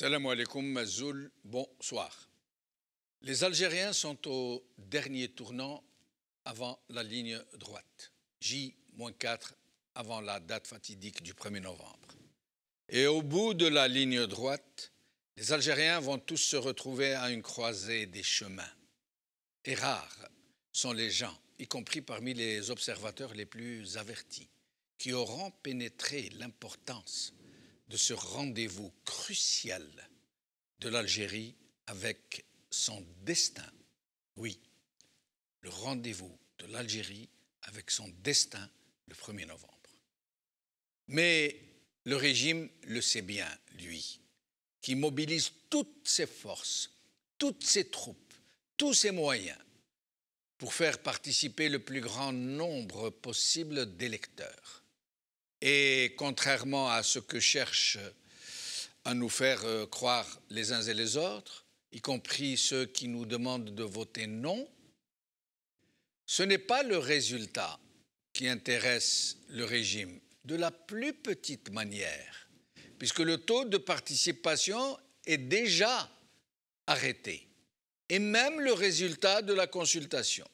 Salam alaikum, Mazoul, bonsoir. Les Algériens sont au dernier tournant avant la ligne droite, J-4 avant la date fatidique du 1er novembre. Et au bout de la ligne droite, les Algériens vont tous se retrouver à une croisée des chemins. Et rares sont les gens, y compris parmi les observateurs les plus avertis, qui auront pénétré l'importance de ce rendez-vous crucial de l'Algérie avec son destin. Oui, le rendez-vous de l'Algérie avec son destin le 1er novembre. Mais le régime le sait bien, lui, qui mobilise toutes ses forces, toutes ses troupes, tous ses moyens pour faire participer le plus grand nombre possible d'électeurs. Et contrairement à ce que cherchent à nous faire croire les uns et les autres, y compris ceux qui nous demandent de voter non, ce n'est pas le résultat qui intéresse le régime de la plus petite manière, puisque le taux de participation est déjà arrêté, et même le résultat de la consultation.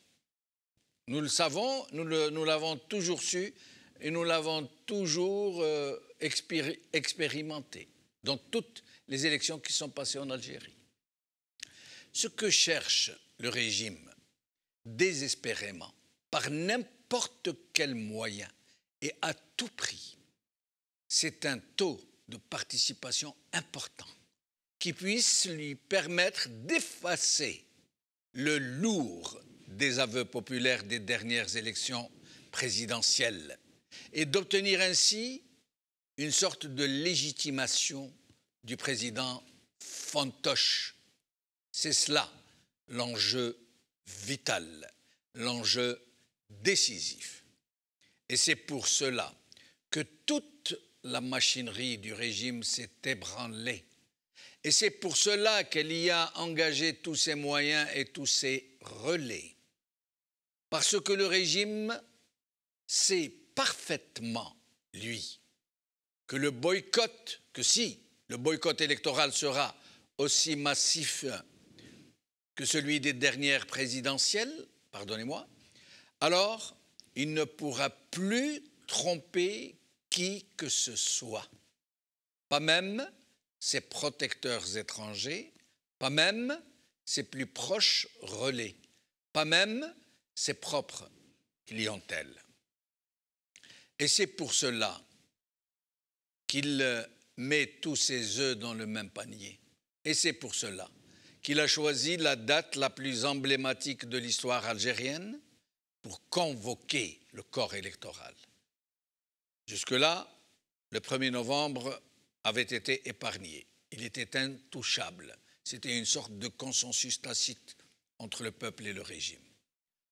Nous le savons, nous l'avons toujours su, et nous l'avons toujours expérimenté dans toutes les élections qui sont passées en Algérie. Ce que cherche le régime, désespérément, par n'importe quel moyen et à tout prix, c'est un taux de participation important qui puisse lui permettre d'effacer le lourd désaveu populaire des dernières élections présidentielles et d'obtenir ainsi une sorte de légitimation du président fantoche. C'est cela l'enjeu vital, l'enjeu décisif. Et c'est pour cela que toute la machinerie du régime s'est ébranlée. Et c'est pour cela qu'elle y a engagé tous ses moyens et tous ses relais. Parce que le régime sait parfaitement, lui, que le boycott, que si le boycott électoral sera aussi massif que celui des dernières présidentielles, pardonnez-moi, alors il ne pourra plus tromper qui que ce soit, pas même ses protecteurs étrangers, pas même ses plus proches relais, pas même ses propres clientèles. Et c'est pour cela qu'il met tous ses œufs dans le même panier. Et c'est pour cela qu'il a choisi la date la plus emblématique de l'histoire algérienne pour convoquer le corps électoral. Jusque-là, le 1er novembre avait été épargné. Il était intouchable. C'était une sorte de consensus tacite entre le peuple et le régime.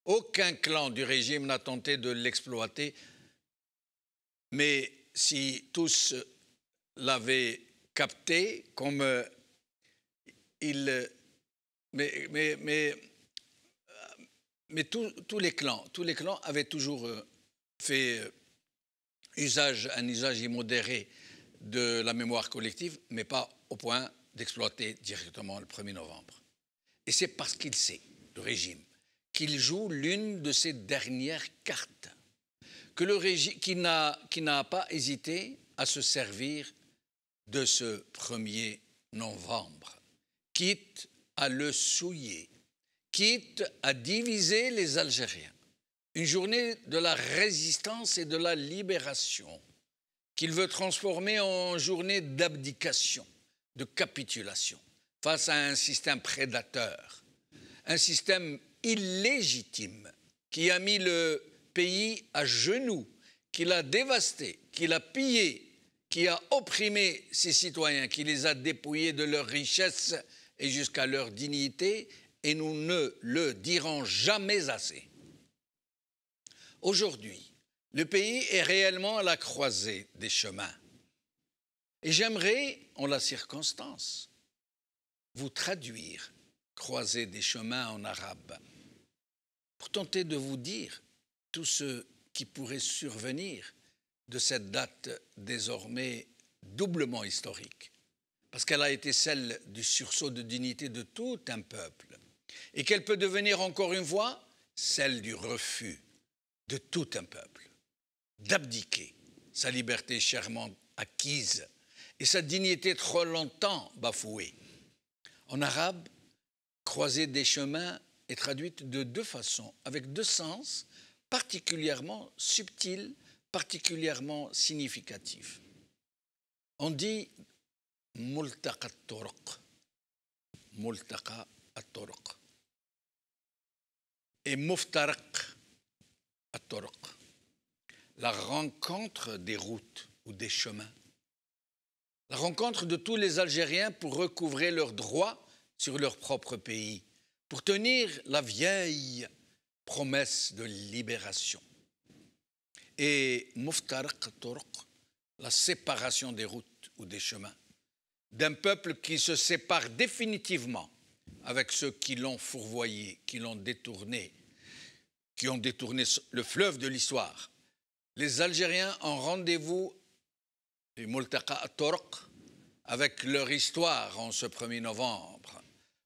Aucun clan du régime n'a tenté de l'exploiter, mais si tous l'avaient capté, comme tous les clans avaient toujours fait un usage immodéré de la mémoire collective, mais pas au point d'exploiter directement le 1er novembre. Et c'est parce qu'il sait, le régime, qu'il joue l'une de ses dernières cartes, que le régime, qui n'a pas hésité à se servir de ce 1er novembre, quitte à le souiller, quitte à diviser les Algériens. Une journée de la résistance et de la libération qu'il veut transformer en journée d'abdication, de capitulation face à un système prédateur, un système illégitime qui a mis le pays à genoux, qui l'a dévasté, qui l'a pillé, qui a opprimé ses citoyens, qui les a dépouillés de leurs richesses et jusqu'à leur dignité, et nous ne le dirons jamais assez. Aujourd'hui, le pays est réellement à la croisée des chemins. Et j'aimerais, en la circonstance, vous traduire croisée des chemins en arabe, pour tenter de vous dire tout ce qui pourrait survenir de cette date désormais doublement historique. parce qu'elle a été celle du sursaut de dignité de tout un peuple, et qu'elle peut devenir encore une fois celle du refus de tout un peuple, d'abdiquer sa liberté chèrement acquise et sa dignité trop longtemps bafouée. En arabe, croisée des chemins est traduite de deux façons, avec deux sens particulièrement subtils, particulièrement significatifs. On dit multaqa at-turuq et muftaraq at-turuq, la rencontre des routes ou des chemins, la rencontre de tous les Algériens pour recouvrer leurs droits sur leur propre pays, pour tenir la vieille promesse de libération. Et muftaraq at-turuq, la séparation des routes ou des chemins, d'un peuple qui se sépare définitivement avec ceux qui l'ont fourvoyé, qui l'ont détourné, qui ont détourné le fleuve de l'histoire. Les Algériens ont rendez-vous, les multaqa at-turuq, avec leur histoire en ce 1er novembre,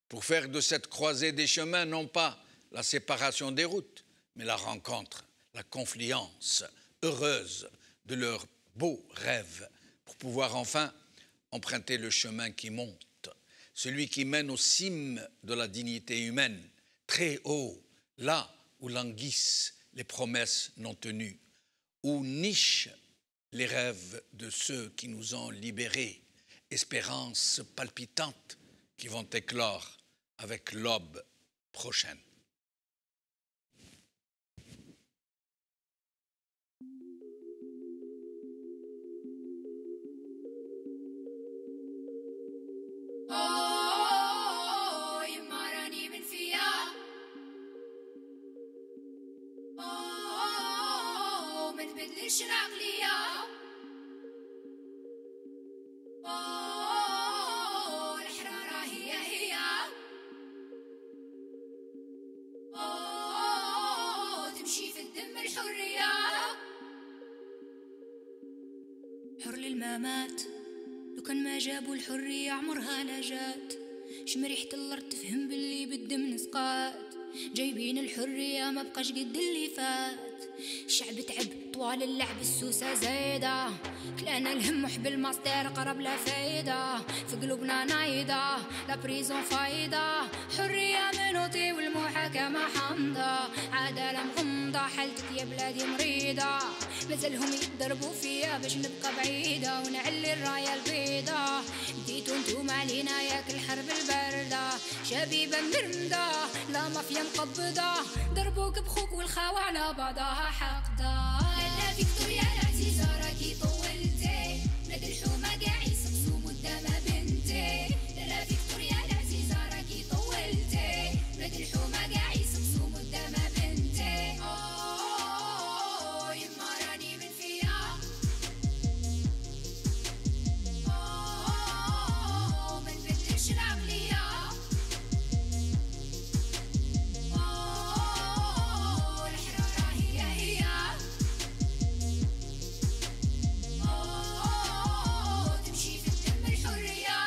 pour faire de cette croisée des chemins non pas la séparation des routes, mais la rencontre, la confluence heureuse de leurs beaux rêves, pour pouvoir enfin emprunter le chemin qui monte, celui qui mène aux cimes de la dignité humaine, très haut, là où languissent les promesses non tenues, où nichent les rêves de ceux qui nous ont libérés, espérances palpitantes qui vont éclore avec l'aube prochaine. حر للممات لو كان ما جابوا الحرية عمرها لا جات. شم ريحة الأرض تفهم باللي بالدم نسقات. جايبين الحرية ما بقاش قد اللي فات. الشعب تعب طوال اللعب السوسة زايدة. كلانا الهم وحب الماستر قرب لا فايدة. في قلوبنا نايدة لا بريزون فايدة. حرية منوطي والمحاكمة حامضة. عدالة مغمضة حالتك يا بلادي مريضة. مازالهم يضربوا فيا باش نبقى بعيدة ونعلي الراية البيضة. ديتو نتوما علينا ياك الحرب الباردة. شبيبة مرمدة لا مافيا مقبضة. ضربوك بخوك والخاوة على بعضها حقدة. لالا فيكتوريا العزيزة راكي طولتي. ولاد الحومة قاع يسقسوا مدامة بنتي. لالا فيكتوريا العزيزة راكي طولتي. ولاد الحومة قاع يسقسوا مدامة بنتي. يما راني من فيا. ما نبدلش العقلية. الحرارة هي تمشي في الدم الحرية.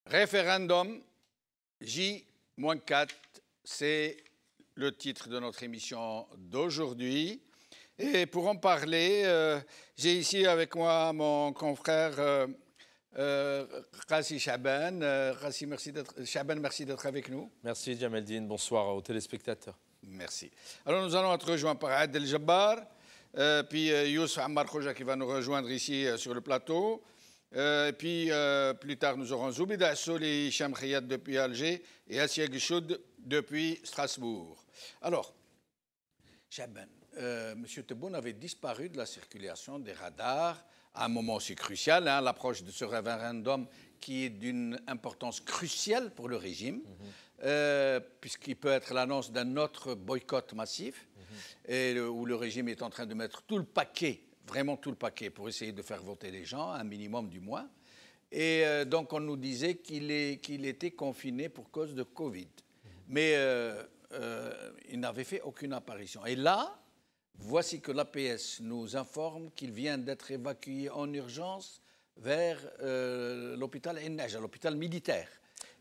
Référendum J-4, c'est le titre de notre émission d'aujourd'hui. Et pour en parler, j'ai ici avec moi mon confrère Rassi Chaban. Rassi, merci d'être avec nous. Merci Djamaldine, bonsoir aux téléspectateurs. Merci. Alors nous allons être rejoints par Adel Jabbar, puis Youssef Ammar Khoja qui va nous rejoindre ici sur le plateau. Puis plus tard, nous aurons Zoubida Souli Hicham Khayat depuis Alger et Assia Guichoud depuis Strasbourg. Alors, Chaban, M. Tebboune avait disparu de la circulation des radars à un moment aussi crucial, l'approche de ce référendum qui est d'une importance cruciale pour le régime, puisqu'il peut être l'annonce d'un autre boycott massif, et où le régime est en train de mettre tout le paquet, vraiment tout le paquet, pour essayer de faire voter les gens, un minimum du moins. Et donc on nous disait qu'il était confiné pour cause de Covid. Mais il n'avait fait aucune apparition. Et là, voici que l'APS nous informe qu'il vient d'être évacué en urgence vers l'hôpital Ennej, l'hôpital militaire.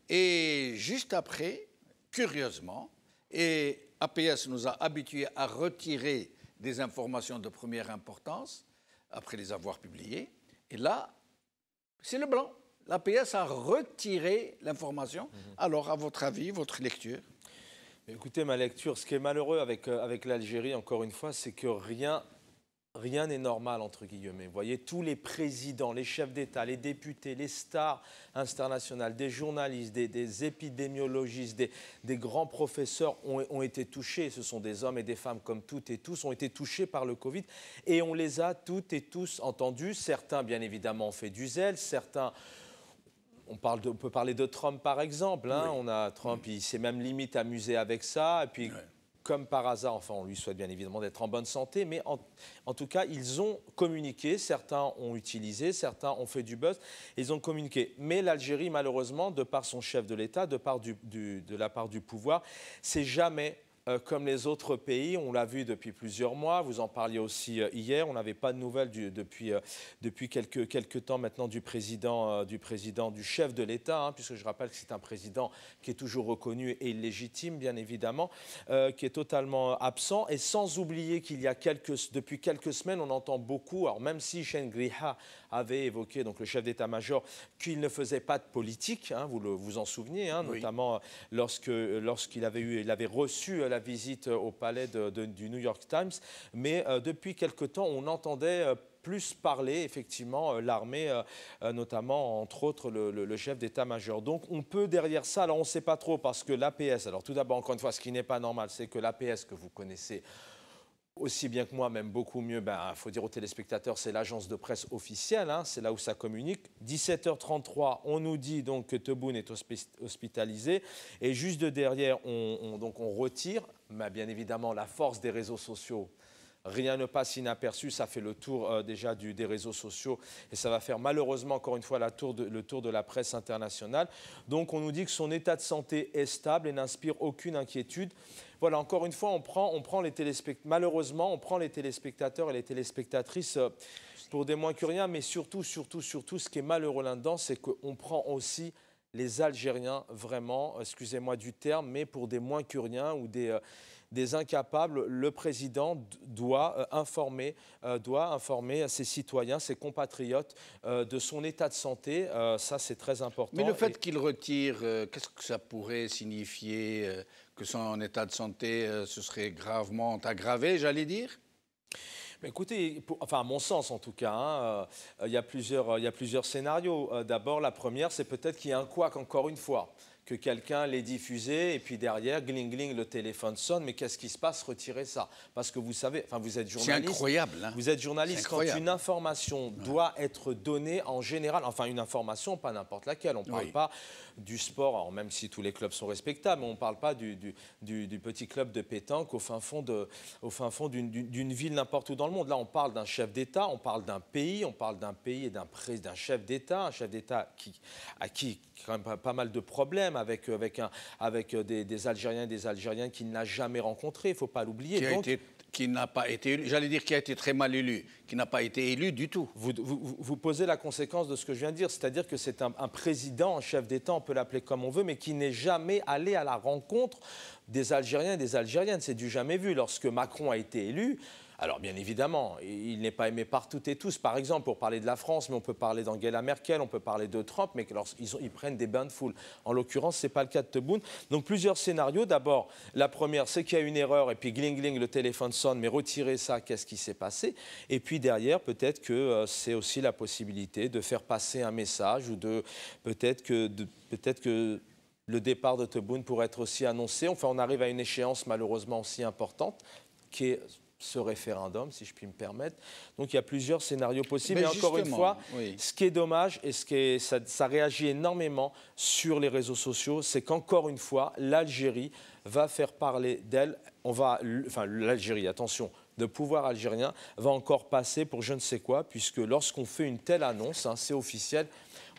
Et juste après, curieusement, et APS nous a habitués à retirer des informations de première importance, après les avoir publiées, et là, c'est le blanc. L'APS a retiré l'information. Alors, à votre avis, votre lecture? Écoutez, ma lecture, ce qui est malheureux avec l'Algérie, encore une fois, c'est que rien n'est normal, entre guillemets. Vous voyez, tous les présidents, les chefs d'État, les députés, les stars internationales, des journalistes, des épidémiologistes, des grands professeurs ont été touchés. Ce sont des hommes et des femmes comme toutes et tous, ont été touchés par le Covid. Et on les a toutes et tous entendus. Certains, bien évidemment, ont fait du zèle. Certains... On peut parler de Trump, par exemple. Hein. Oui. On a Trump, il s'est même limite amusé avec ça. Et puis, comme par hasard, enfin, on lui souhaite bien évidemment d'être en bonne santé, mais en tout cas, ils ont communiqué. Certains ont utilisé, certains ont fait du buzz. Ils ont communiqué. Mais l'Algérie, malheureusement, de par son chef de l'État, de la part du pouvoir, c'est jamais... comme les autres pays, on l'a vu depuis plusieurs mois, vous en parliez aussi hier, on n'avait pas de nouvelles depuis quelques temps maintenant du chef de l'État, hein, puisque je rappelle que c'est un président qui est toujours reconnu et illégitime, bien évidemment, qui est totalement absent, et sans oublier qu'il y a depuis quelques semaines, on entend beaucoup, alors même si Chengriha avait évoqué, donc le chef d'état-major, qu'il ne faisait pas de politique, hein, vous vous en souvenez, hein, oui. Notamment lorsqu'il avait reçu la visite au palais du New York Times, mais depuis quelque temps, on entendait plus parler, effectivement, l'armée, notamment, entre autres, le chef d'état-major. Donc, on peut, derrière ça, alors on ne sait pas trop, parce que l'APS, alors tout d'abord, encore une fois, ce qui n'est pas normal, c'est que l'APS que vous connaissez aussi bien que moi, même beaucoup mieux, il faut dire aux téléspectateurs, c'est l'agence de presse officielle, hein, c'est là où ça communique. 17h33, on nous dit donc que Tebboune est hospitalisé, et juste de derrière, on retire, mais bien évidemment, la force des réseaux sociaux. Rien ne passe inaperçu, ça fait le tour déjà des réseaux sociaux et ça va faire malheureusement encore une fois le tour de la presse internationale. Donc on nous dit que son état de santé est stable et n'inspire aucune inquiétude. Voilà, encore une fois, malheureusement, on prend les téléspectateurs et les téléspectatrices pour des moins que rien, mais surtout, ce qui est malheureux là-dedans, c'est qu'on prend aussi les Algériens, vraiment, excusez-moi du terme, mais pour des moins que rien ou des incapables. Le président doit informer ses citoyens, ses compatriotes de son état de santé. Ça, c'est très important. Mais le fait qu'il retire, qu'est-ce que ça pourrait signifier que son état de santé se serait gravement aggravé, j'allais dire? Mais écoutez, à mon sens en tout cas, hein, il y a plusieurs scénarios. D'abord, la première, c'est peut-être qu'il y a un couac encore une fois, que quelqu'un l'ait diffusé et puis derrière, gling gling, le téléphone sonne. Mais qu'est-ce qui se passe? Retirez ça. Parce que vous savez, enfin vous êtes journaliste. C'est incroyable. Hein. Vous êtes journaliste quand une information doit être donnée en général, enfin une information, pas n'importe laquelle. On ne parle pas du sport, alors même si tous les clubs sont respectables, mais on ne parle pas du petit club de pétanque au fin fond d'une ville n'importe où dans le monde. Là, on parle d'un chef d'État, on parle d'un pays, et d'un chef d'État, à qui quand même pas mal de problèmes avec des Algériens et des Algériennes qu'il n'a jamais rencontrés, il ne faut pas l'oublier. Qui n'a pas été élu, j'allais dire qui a été très mal élu, qui n'a pas été élu du tout. Vous posez la conséquence de ce que je viens de dire, c'est-à-dire que c'est un président, un chef d'État, on peut l'appeler comme on veut, mais qui n'est jamais allé à la rencontre des Algériens et des Algériennes. C'est du jamais vu. Lorsque Macron a été élu, alors bien évidemment, il n'est pas aimé par toutes et tous. Par exemple, pour parler de la France, mais on peut parler d'Angela Merkel, on peut parler de Trump, mais lorsqu'ils prennent des bains de foule. En l'occurrence, ce n'est pas le cas de Tebboune. Donc plusieurs scénarios. D'abord, la première, c'est qu'il y a une erreur, et puis gling gling, le téléphone sonne, mais retirez ça, qu'est-ce qui s'est passé? Et puis derrière, peut-être que c'est aussi la possibilité de faire passer un message, ou peut-être que le départ de Tebboune pourrait être aussi annoncé. Enfin, on arrive à une échéance malheureusement aussi importante, qui est ce référendum, si je puis me permettre. Donc il y a plusieurs scénarios possibles. Mais encore une fois, ce qui est dommage, et ça réagit énormément sur les réseaux sociaux, c'est qu'encore une fois, l'Algérie va faire parler d'elle. L'Algérie, attention, le pouvoir algérien va encore passer pour je ne sais quoi, puisque lorsqu'on fait une telle annonce, hein, c'est officiel,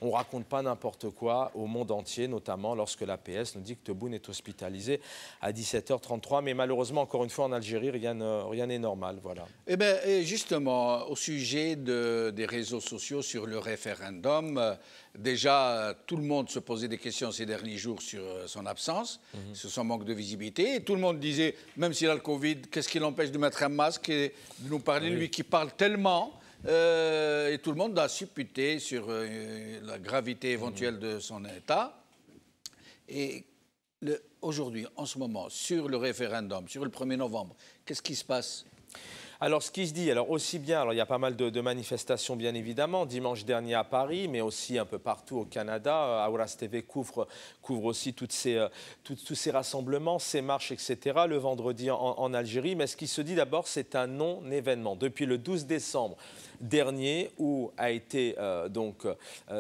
on ne raconte pas n'importe quoi au monde entier, notamment lorsque l'APS nous dit que Tebboune est hospitalisé à 17h33. Mais malheureusement, encore une fois, en Algérie, rien n'est normal. Voilà. Eh bien, justement, au sujet des réseaux sociaux sur le référendum, déjà, tout le monde se posait des questions ces derniers jours sur son absence, sur son manque de visibilité. Et tout le monde disait, même s'il a le Covid, qu'est-ce qui l'empêche de mettre un masque et de nous parler, lui qui parle tellement. Et tout le monde a supputé sur la gravité éventuelle de son état. Et aujourd'hui, en ce moment, sur le référendum, sur le 1er novembre, qu'est-ce qui se passe ? Alors, ce qui se dit, alors aussi bien, alors il y a pas mal de manifestations, bien évidemment, dimanche dernier à Paris, mais aussi un peu partout au Canada. Aouras TV couvre aussi tous ces rassemblements, ces marches, etc., le vendredi en Algérie. Mais ce qui se dit d'abord, c'est un non-événement. Depuis le 12 décembre dernier, où a été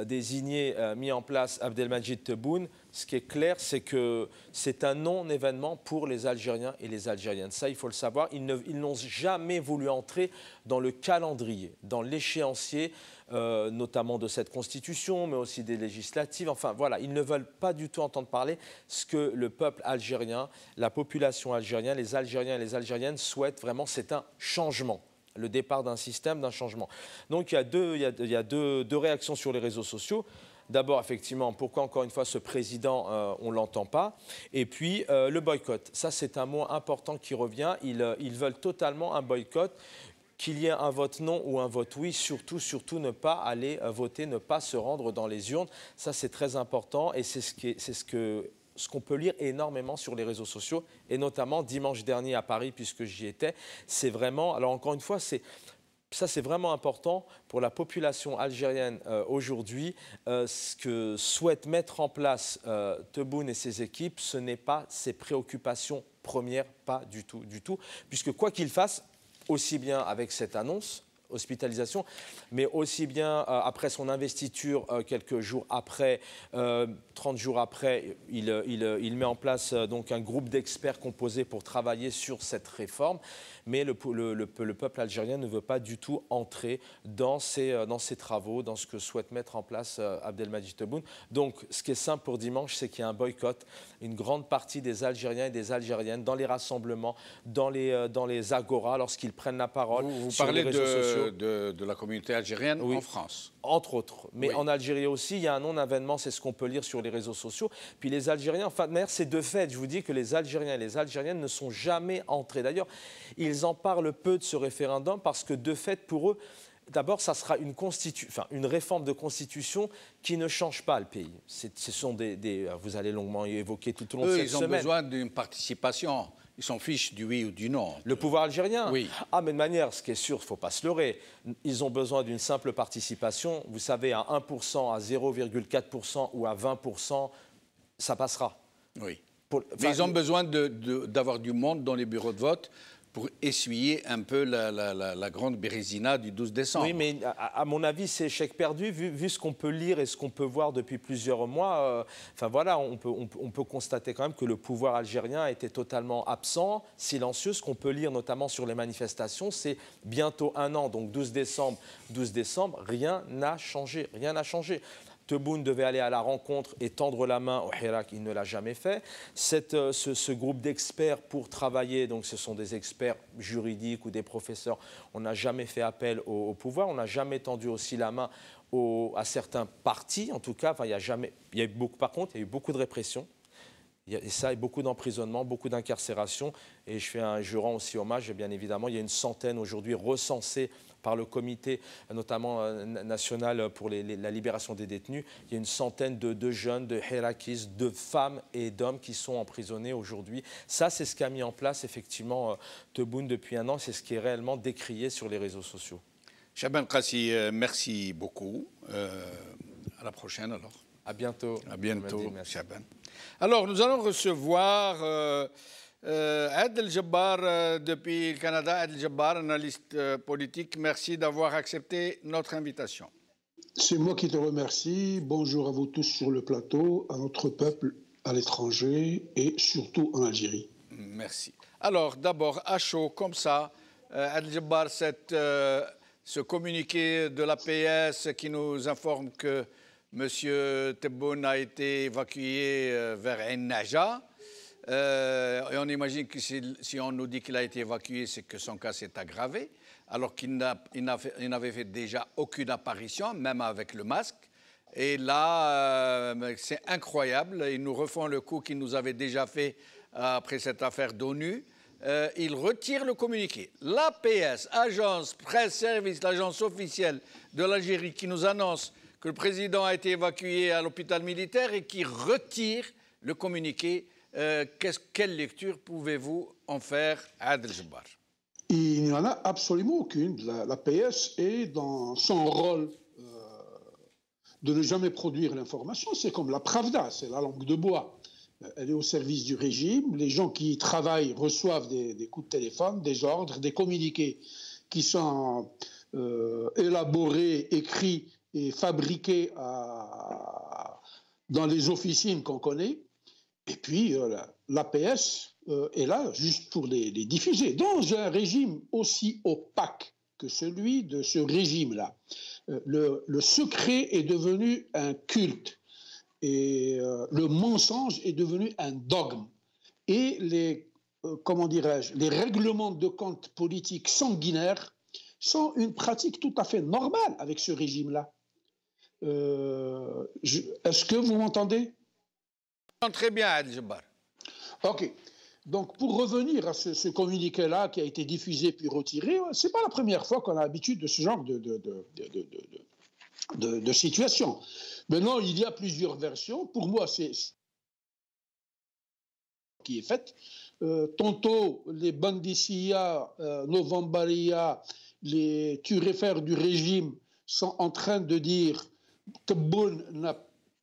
désigné, mis en place Abdelmadjid Tebboune, ce qui est clair, c'est que c'est un non-événement pour les Algériens et les Algériennes. Ça, il faut le savoir. Ils n'ont jamais voulu entrer dans le calendrier, dans l'échéancier, notamment de cette constitution, mais aussi des législatives. Enfin, voilà, ils ne veulent pas du tout entendre parler ce que le peuple algérien, la population algérienne, les Algériens et les Algériennes souhaitent vraiment. C'est un changement. Le départ d'un système, d'un changement. Donc, il y a deux réactions sur les réseaux sociaux. D'abord, effectivement, pourquoi encore une fois ce président, on ne l'entend pas. Et puis, le boycott. Ça, c'est un mot important qui revient. Ils veulent totalement un boycott. Qu'il y ait un vote non ou un vote oui, surtout ne pas aller voter, ne pas se rendre dans les urnes. Ça, c'est très important et c'est ce qu'on peut lire énormément sur les réseaux sociaux, et notamment dimanche dernier à Paris, puisque j'y étais. C'est vraiment, alors encore une fois, c'est vraiment important pour la population algérienne aujourd'hui. Ce que souhaite mettre en place Tebboune et ses équipes, ce n'est pas ses préoccupations premières, pas du tout, puisque quoi qu'il fasse, aussi bien avec cette annonce, hospitalisation, mais aussi bien après son investiture, quelques jours après, 30 jours après, il met en place donc un groupe d'experts composé pour travailler sur cette réforme. Mais le peuple algérien ne veut pas du tout entrer dans ces travaux, dans ce que souhaite mettre en place Abdelmadjid Tebboune. Donc, ce qui est simple pour dimanche, c'est qu'il y a un boycott. Une grande partie des Algériens et des Algériennes, dans les rassemblements, dans les agoras, lorsqu'ils prennent la parole. Vous sur parlez les réseaux sociaux. de la communauté algérienne en France. Entre autres. Mais en Algérie aussi, il y a un non-événement, c'est ce qu'on peut lire sur les réseaux sociaux. Puis les Algériens, enfin, d'ailleurs, c'est de fait, je vous dis que les Algériens et les Algériennes ne sont jamais entrés. D'ailleurs, ils en parlent peu de ce référendum parce que de fait, pour eux, d'abord, ça sera une réforme de constitution qui ne change pas le pays. Ce sont vous allez longuement évoquer tout au long de cette semaine. Ils ont besoin d'une participation. Ils s'en fichent du oui ou du non. Le pouvoir algérien ? Oui. Ah, mais de manière, ce qui est sûr, il ne faut pas se leurrer. Ils ont besoin d'une simple participation. Vous savez, à 1%, à 0,4% ou à 20%, ça passera. Oui. Mais ils ont besoin d'avoir du monde dans les bureaux de vote pour essuyer un peu la grande bérésina du 12 décembre. Oui, mais à mon avis, c'est échec perdu, vu ce qu'on peut lire et ce qu'on peut voir depuis plusieurs mois. Enfin voilà, on peut constater quand même que le pouvoir algérien était totalement absent, silencieux. Ce qu'on peut lire notamment sur les manifestations, c'est bientôt un an, donc 12 décembre, rien n'a changé, Tebboune devait aller à la rencontre et tendre la main au Hirak, il ne l'a jamais fait. Ce groupe d'experts pour travailler, donc ce sont des experts juridiques ou des professeurs, on n'a jamais fait appel au pouvoir, on n'a jamais tendu aussi la main à certains partis, en tout cas. Enfin, par contre, il y a eu beaucoup de répression. Et ça, et beaucoup d'emprisonnement, beaucoup d'incarcération. Et je rends aussi hommage, bien évidemment, il y a une centaine aujourd'hui recensées par le comité, notamment national pour la libération des détenus. Il y a une centaine de jeunes, de Hirakis, de femmes et d'hommes qui sont emprisonnés aujourd'hui. Ça, c'est ce qu'a mis en place, effectivement, Tebboune depuis un an. C'est ce qui est réellement décrié sur les réseaux sociaux. Chaban Qassi, merci beaucoup. À la prochaine, alors. À bientôt. À bientôt, Chaban. Alors, nous allons recevoir Adel Jabbar depuis le Canada. Adel Jabbar, analyste politique. Merci d'avoir accepté notre invitation. C'est moi qui te remercie. Bonjour à vous tous sur le plateau, à notre peuple à l'étranger et surtout en Algérie. Merci. Alors, d'abord, à chaud, comme ça, Adel Jabbar, ce communiqué de l'APS qui nous informe que M. Tebboune a été évacué vers Ain Naja. Et on imagine que si on nous dit qu'il a été évacué, c'est que son cas s'est aggravé, alors qu'il n'avait fait déjà aucune apparition, même avec le masque. Et là, c'est incroyable. Ils nous refont le coup qu'ils nous avaient déjà fait après cette affaire d'ONU. Ils retirent le communiqué. L'APS, agence presse service, l'agence officielle de l'Algérie, qui nous annonce que le président a été évacué à l'hôpital militaire et qui retire le communiqué. Quelle lecture pouvez-vous en faire, Adel Jabbar? Il n'y en a absolument aucune. L'APS est dans son rôle de ne jamais produire l'information. C'est comme la Pravda, c'est la langue de bois. Elle est au service du régime. Les gens qui y travaillent reçoivent des coups de téléphone, des ordres, des communiqués qui sont élaborés, écrits et fabriqués dans les officines qu'on connaît. Et puis l'APS est là juste pour les diffuser. Dans un régime aussi opaque que celui de ce régime-là, le secret est devenu un culte. Et le mensonge est devenu un dogme. Et les règlements de compte politiques sanguinaires sont une pratique tout à fait normale avec ce régime-là. Est-ce que vous m'entendez? Très bien, Adel Jabbar. OK. Donc, pour revenir à ce communiqué-là qui a été diffusé puis retiré, ce n'est pas la première fois qu'on a l'habitude de ce genre de situation. Maintenant, il y a plusieurs versions. Pour moi, c'est qui est faite. Tantôt, les Bandissia, Novembaria, les turéfères du régime sont en train de dire Tebboune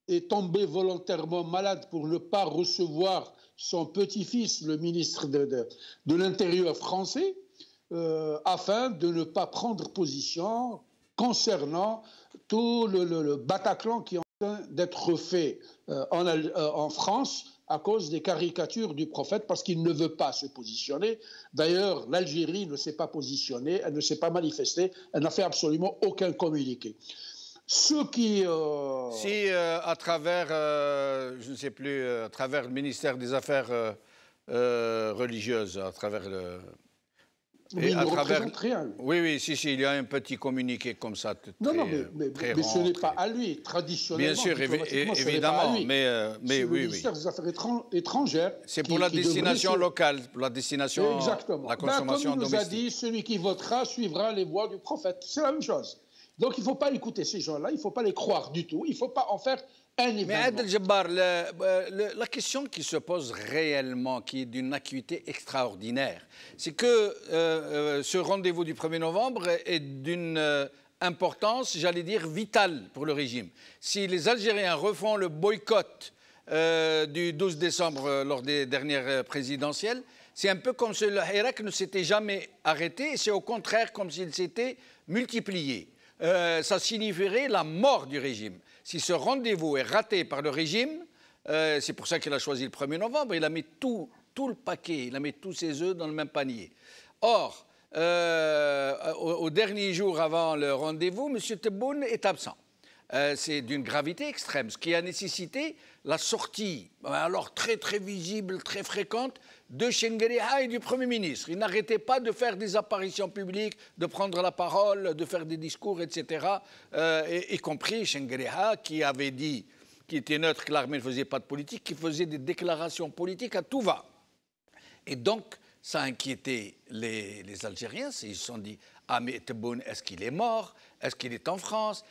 est tombé volontairement malade pour ne pas recevoir son petit-fils, le ministre de l'Intérieur français, afin de ne pas prendre position concernant tout le Bataclan qui est en train d'être fait en France à cause des caricatures du prophète, parce qu'il ne veut pas se positionner. D'ailleurs, l'Algérie ne s'est pas positionnée, elle ne s'est pas manifestée, elle n'a fait absolument aucun communiqué. Ceux qui... Si à travers, je ne sais plus, à travers le ministère des Affaires religieuses, à travers le... Oui, il ne représente rien. Oui, si, il y a un petit communiqué comme ça. Mais ce n'est pas à lui, traditionnellement. Bien sûr, évidemment, mais oui. Le ministère des Affaires étrangères. C'est pour la destination locale, pour la destination, exactement. La consommation domestique. Comme il nous a dit, celui qui votera suivra les voies du prophète. C'est la même chose. Donc il ne faut pas écouter ces gens-là, il ne faut pas les croire du tout, il ne faut pas en faire un événement. Mais Adel Jabbar, la question qui se pose réellement, qui est d'une acuité extraordinaire, c'est que ce rendez-vous du 1er novembre est d'une importance, j'allais dire, vitale pour le régime. Si les Algériens refont le boycott du 12 décembre lors des dernières présidentielles, c'est un peu comme si le Hirak ne s'était jamais arrêté, et c'est au contraire comme s'il s'était multiplié. Ça signifierait la mort du régime. Si ce rendez-vous est raté par le régime, c'est pour ça qu'il a choisi le 1er novembre, il a mis tout le paquet, il a mis tous ses œufs dans le même panier. Or, au dernier jour avant le rendez-vous, M. Tebboune est absent. C'est d'une gravité extrême, ce qui a nécessité la sortie, alors très visible, très fréquente, de Chengueriha et du Premier ministre. Il n'arrêtait pas de faire des apparitions publiques, de prendre la parole, de faire des discours, etc., y compris Chengueriha qui avait dit, qui était neutre, que l'armée ne faisait pas de politique, qui faisait des déclarations politiques à tout va. Et donc, ça a inquiété les Algériens. Ils se sont dit, ah mais Tebboune, est-ce qu'il est mort? Est-ce qu'il est en France?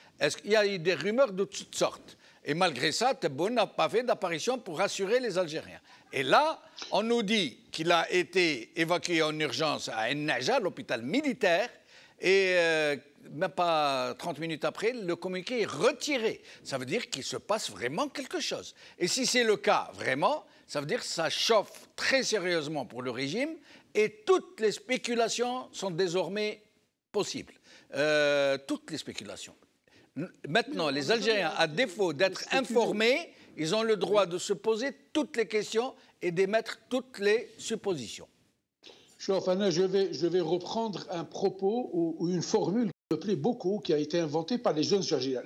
Il y a eu des rumeurs de toutes sortes. Et malgré ça, Tebboune n'a pas fait d'apparition pour rassurer les Algériens. Et là, on nous dit qu'il a été évacué en urgence à Ain Naja, l'hôpital militaire, et même pas 30 minutes après, le communiqué est retiré. Ça veut dire qu'il se passe vraiment quelque chose. Et si c'est le cas, vraiment, ça veut dire que ça chauffe très sérieusement pour le régime, et toutes les spéculations sont désormais possibles. Toutes les spéculations. Maintenant, les Algériens, à défaut d'être informés, ils ont le droit de se poser toutes les questions et d'émettre toutes les suppositions. Je vais reprendre un propos ou une formule qui me plaît beaucoup, qui a été inventée par les jeunes Algériens.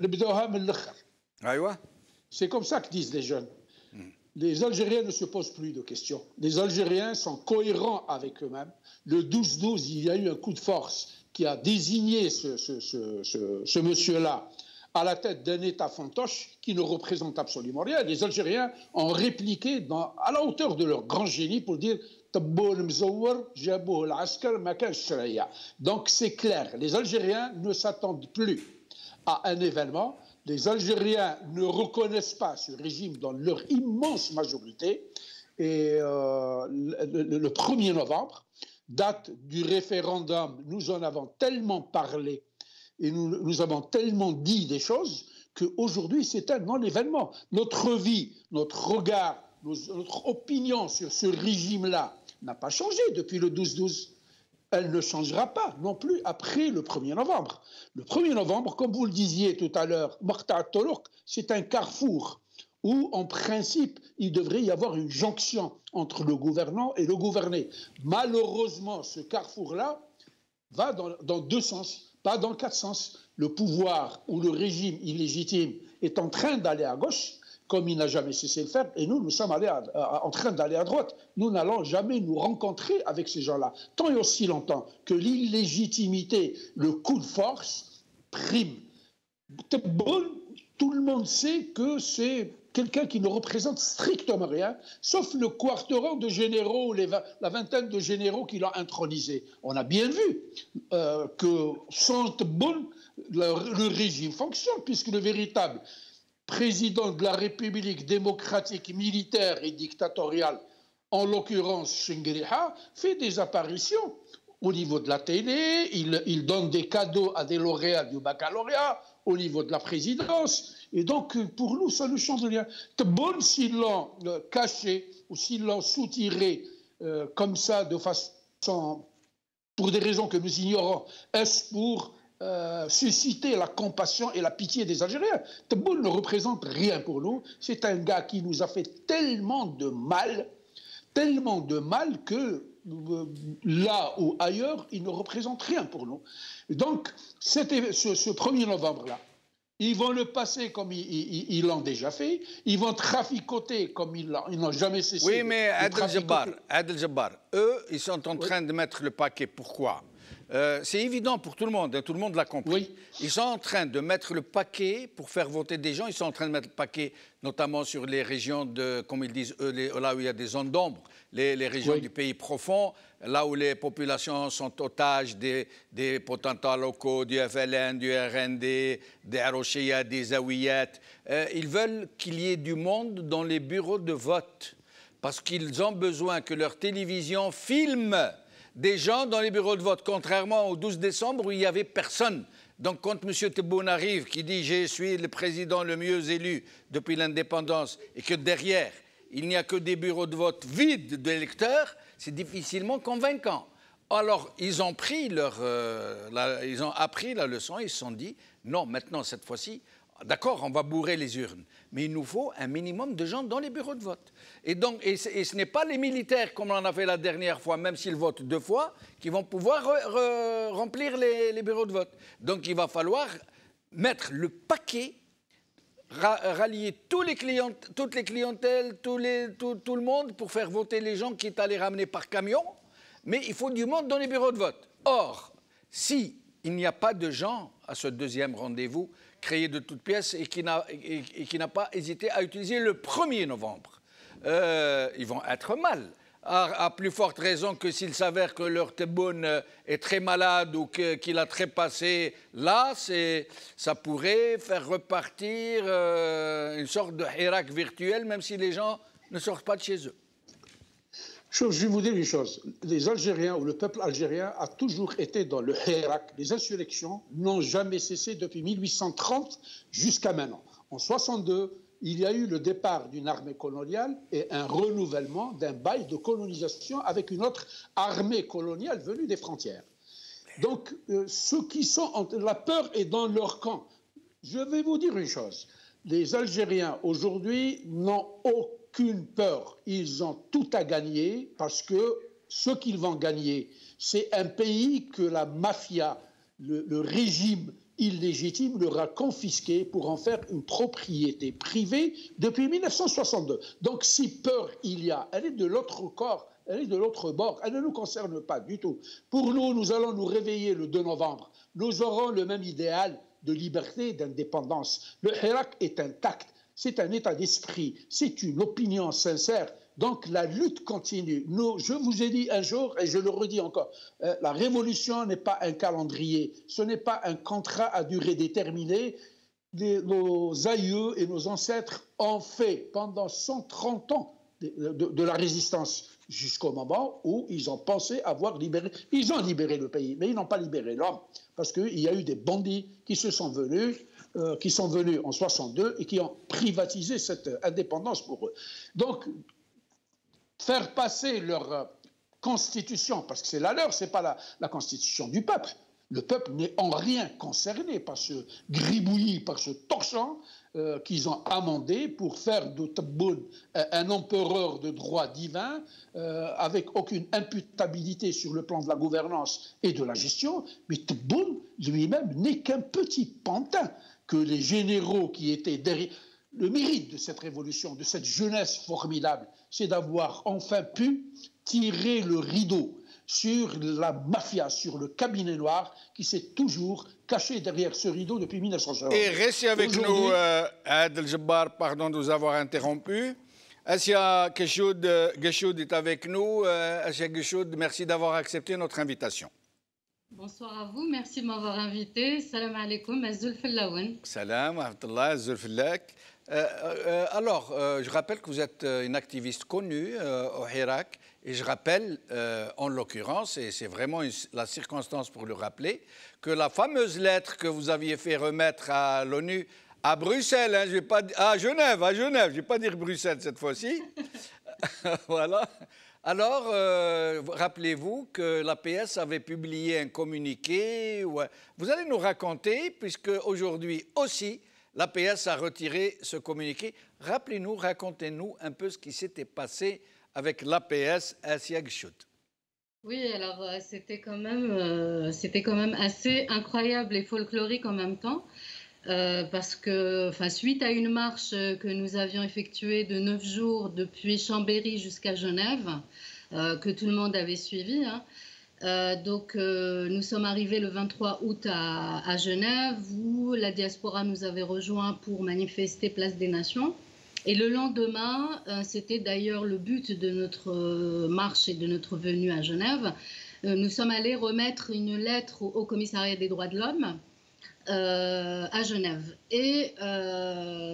Aïwa. C'est comme ça que disent les jeunes. Les Algériens ne se posent plus de questions. Les Algériens sont cohérents avec eux-mêmes. Le 12-12, il y a eu un coup de force qui a désigné ce monsieur-là à la tête d'un État fantoche qui ne représente absolument rien. Les Algériens ont répliqué à la hauteur de leur grand génie pour dire donc c'est clair, les Algériens ne s'attendent plus à un événement. Les Algériens ne reconnaissent pas ce régime dans leur immense majorité. Et le 1er novembre, date du référendum, nous en avons tellement parlé et nous avons tellement dit des choses qu'aujourd'hui, c'est un non-événement. Notre vie, notre regard, notre opinion sur ce régime-là n'a pas changé depuis le 12-12. Elle ne changera pas non plus après le 1er novembre. Le 1er novembre, comme vous le disiez tout à l'heure, Maqta' Toroq, c'est un carrefour où, en principe, il devrait y avoir une jonction entre le gouvernant et le gouverné. Malheureusement, ce carrefour-là va dans deux sens, pas dans quatre sens. Le pouvoir ou le régime illégitime est en train d'aller à gauche, comme il n'a jamais cessé de le faire, et nous sommes en train d'aller à droite. Nous n'allons jamais nous rencontrer avec ces gens-là, tant et aussi longtemps que l'illégitimité, le coup de force prime. Tout le monde sait que c'est quelqu'un qui ne représente strictement rien, sauf le quarteron de généraux, la vingtaine de généraux qui l'ont intronisé. On a bien vu que sans Tebboune, le régime fonctionne, puisque le véritable président de la République démocratique, militaire et dictatoriale, en l'occurrence Chingriha, fait des apparitions au niveau de la télé, il donne des cadeaux à des lauréats du baccalauréat, au niveau de la présidence, et donc pour nous ça ne change rien. Tebboune, s'ils l'ont caché ou s'ils l'ont soutiré comme ça de façon, pour des raisons que nous ignorons, est-ce pour susciter la compassion et la pitié des Algériens? Tebboune ne représente rien pour nous. C'est un gars qui nous a fait tellement de mal que là ou ailleurs, il ne représente rien pour nous. Donc, ce 1er novembre-là, ils vont le passer comme ils l'ont déjà fait. Ils vont traficoter comme ils n'ont jamais cessé. Oui, mais Adel Jabbar, eux, ils sont en train de mettre le paquet. Pourquoi? C'est évident pour tout le monde, hein, tout le monde l'a compris. Oui. Ils sont en train de mettre le paquet pour faire voter des gens. Ils sont en train de mettre le paquet, notamment sur les régions de, comme ils disent eux, là où il y a des zones d'ombre, les régions du pays profond, là où les populations sont otages des potentats locaux, du FLN, du RND, des Arochia, des Zawiyat. Ils veulent qu'il y ait du monde dans les bureaux de vote parce qu'ils ont besoin que leur télévision filme des gens dans les bureaux de vote, contrairement au 12 décembre où il n'y avait personne. Donc quand M. Tebboune arrive, qui dit « je suis le président le mieux élu depuis l'indépendance » et que derrière, il n'y a que des bureaux de vote vides d'électeurs, c'est difficilement convaincant. Alors, ils ont appris la leçon, ils se sont dit « non, maintenant, cette fois-ci, d'accord, on va bourrer les urnes, mais il nous faut un minimum de gens dans les bureaux de vote. » Et ce n'est pas les militaires, comme on a fait la dernière fois, même s'ils votent 2 fois, qui vont pouvoir remplir les bureaux de vote. Donc il va falloir mettre le paquet, rallier toutes les clientèles, tout le monde pour faire voter les gens, quitte à les ramener par camion, mais il faut du monde dans les bureaux de vote. Or, si il n'y a pas de gens à ce deuxième rendez-vous, créé de toutes pièces et qui n'a pas hésité à utiliser le 1er novembre, ils vont être mal. À plus forte raison que s'il s'avère que leur Tebboune est très malade ou qu'il a trépassé, là, ça pourrait faire repartir une sorte de Hirak virtuel, même si les gens ne sortent pas de chez eux. Je vais vous dire une chose. Les Algériens ou le peuple algérien a toujours été dans le Hirak. Les insurrections n'ont jamais cessé depuis 1830 jusqu'à maintenant. En 1962, il y a eu le départ d'une armée coloniale et un renouvellement d'un bail de colonisation avec une autre armée coloniale venue des frontières. Donc, ceux qui sont... la peur est dans leur camp. Je vais vous dire une chose. Les Algériens, aujourd'hui, n'ont aucune peur. Ils ont tout à gagner parce que ce qu'ils vont gagner, c'est un pays que la mafia, le régime illégitime leur a confisqué pour en faire une propriété privée depuis 1962. Donc si peur il y a, elle est de l'autre corps, elle est de l'autre bord, elle ne nous concerne pas du tout. Pour nous, nous allons nous réveiller le 2 novembre. Nous aurons le même idéal de liberté, d'indépendance. Le Hirak est intact, c'est un état d'esprit, c'est une opinion sincère. Donc la lutte continue. Je vous ai dit un jour, et je le redis encore, la révolution n'est pas un calendrier, ce n'est pas un contrat à durée déterminée. Nos aïeux et nos ancêtres ont fait pendant 130 ans de la résistance jusqu'au moment où ils ont pensé avoir libéré. Ils ont libéré le pays, mais ils n'ont pas libéré l'homme parce qu'il y a eu des bandits qui sont venus en 62 et qui ont privatisé cette indépendance pour eux. Donc, faire passer leur constitution, parce que c'est la leur, ce n'est pas la constitution du peuple. Le peuple n'est en rien concerné par ce gribouillis, par ce torchon qu'ils ont amendé pour faire de Tebboune un empereur de droit divin avec aucune imputabilité sur le plan de la gouvernance et de la gestion. Mais Tebboune lui-même n'est qu'un petit pantin que les généraux qui étaient derrière. Le mérite de cette révolution, de cette jeunesse formidable, c'est d'avoir enfin pu tirer le rideau sur la mafia, sur le cabinet noir qui s'est toujours caché derrière ce rideau depuis 1960. Et restez avec nous, Adel Jabbar, pardon de vous avoir interrompu. Assia Geshoud est avec nous. Assia Geshoud, merci d'avoir accepté notre invitation. Bonsoir à vous, merci de m'avoir invité. Salam alaikum, Azul Fellaouen. Salam, Ahmatullah, Azul Fellak. Alors, je rappelle que vous êtes une activiste connue au Hirak, et je rappelle, en l'occurrence, et c'est vraiment la circonstance pour le rappeler, que la fameuse lettre que vous aviez fait remettre à l'ONU, à Bruxelles, hein, je vais pas, à Genève, je ne vais pas dire Bruxelles cette fois-ci, voilà. Alors, rappelez-vous que l'APS avait publié un communiqué. Vous allez nous raconter, puisque aujourd'hui aussi, l'APS a retiré ce communiqué. Rappelez-nous, racontez-nous un peu ce qui s'était passé avec l'APS à Geshoud. Oui, alors c'était quand même assez incroyable et folklorique en même temps. Parce que, suite à une marche que nous avions effectuée de 9 jours depuis Chambéry jusqu'à Genève, que tout le monde avait suivi, hein. Donc, nous sommes arrivés le 23 août à Genève, où la diaspora nous avait rejoints pour manifester Place des Nations. Et le lendemain, c'était d'ailleurs le but de notre marche et de notre venue à Genève, nous sommes allés remettre une lettre au Commissariat des droits de l'homme à Genève. Et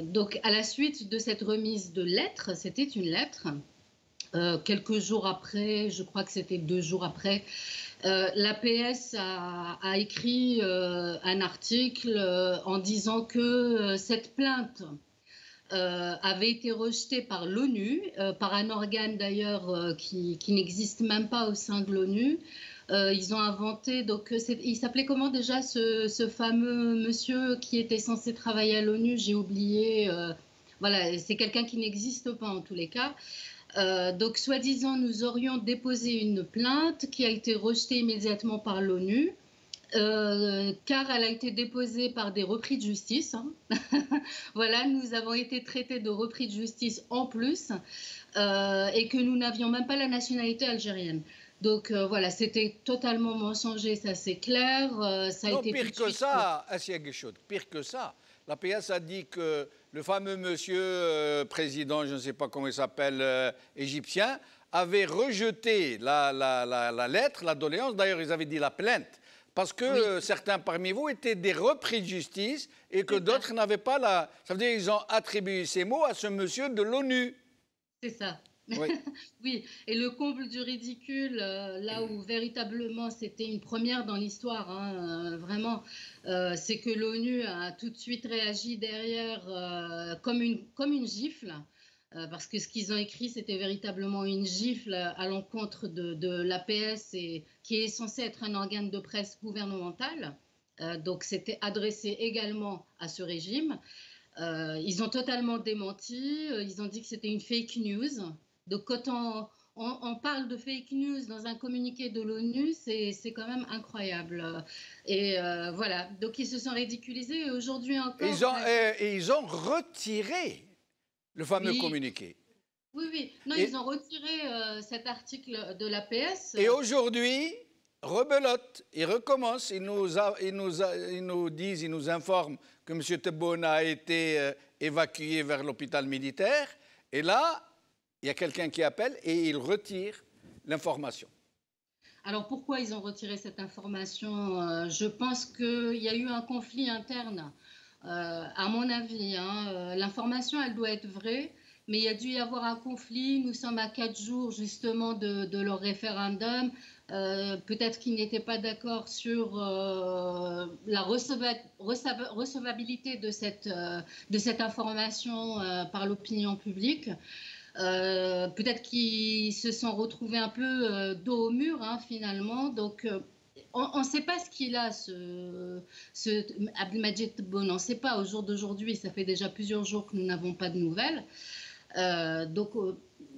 donc, à la suite de cette remise de lettre, c'était une lettre, quelques jours après, je crois que c'était 2 jours après, l'APS a écrit un article en disant que cette plainte avait été rejetée par l'ONU, par un organe d'ailleurs qui n'existe même pas au sein de l'ONU. Ils ont inventé, donc il s'appelait comment déjà ce fameux monsieur qui était censé travailler à l'ONU, j'ai oublié, voilà, c'est quelqu'un qui n'existe pas en tous les cas. Donc soi-disant nous aurions déposé une plainte qui a été rejetée immédiatement par l'ONU, car elle a été déposée par des repris de justice, hein. Voilà, nous avons été traités de repris de justice en plus, et que nous n'avions même pas la nationalité algérienne. Donc voilà, c'était totalement mensonger, ça c'est clair. Ça a non, été pire que ça, Assia Geshoud, pire que ça. L'APS a dit que le fameux monsieur président, je ne sais pas comment il s'appelle, égyptien, avait rejeté la lettre, la doléance, d'ailleurs ils avaient dit la plainte, parce que certains parmi vous étaient des repris de justice et que d'autres n'avaient pas la... Ça veut dire qu'ils ont attribué ces mots à ce monsieur de l'ONU. C'est ça. Oui. Oui, et le comble du ridicule, là où véritablement c'était une première dans l'histoire, hein, vraiment, c'est que l'ONU a tout de suite réagi derrière comme une gifle, parce que ce qu'ils ont écrit, c'était véritablement une gifle à l'encontre de l'APS, qui est censé être un organe de presse gouvernemental. Donc c'était adressé également à ce régime. Ils ont totalement démenti, ils ont dit que c'était une fake news. Donc, on parle de fake news dans un communiqué de l'ONU, c'est quand même incroyable. Et voilà, donc ils se sont ridiculisés et aujourd'hui encore... Ils ont retiré le fameux communiqué. Oui, oui. Non, ils ont retiré cet article de l'APS. Et aujourd'hui, rebelote, ils recommencent, ils nous disent, ils nous informent que M. Tebboune a été évacué vers l'hôpital militaire. Et là, il y a quelqu'un qui appelle et il retire l'information. Alors pourquoi ils ont retiré cette information? Je pense qu'il y a eu un conflit interne, à mon avis. L'information, elle doit être vraie, mais il y a dû y avoir un conflit. Nous sommes à 4 jours justement de leur référendum. Peut-être qu'ils n'étaient pas d'accord sur la recevabilité de cette information par l'opinion publique. Peut-être qu'ils se sont retrouvés un peu dos au mur, finalement. Donc, on ne sait pas ce qu'il a, ce Abdelmadjid Tebboune. On ne sait pas au jour d'aujourd'hui. Ça fait déjà plusieurs jours que nous n'avons pas de nouvelles. Donc,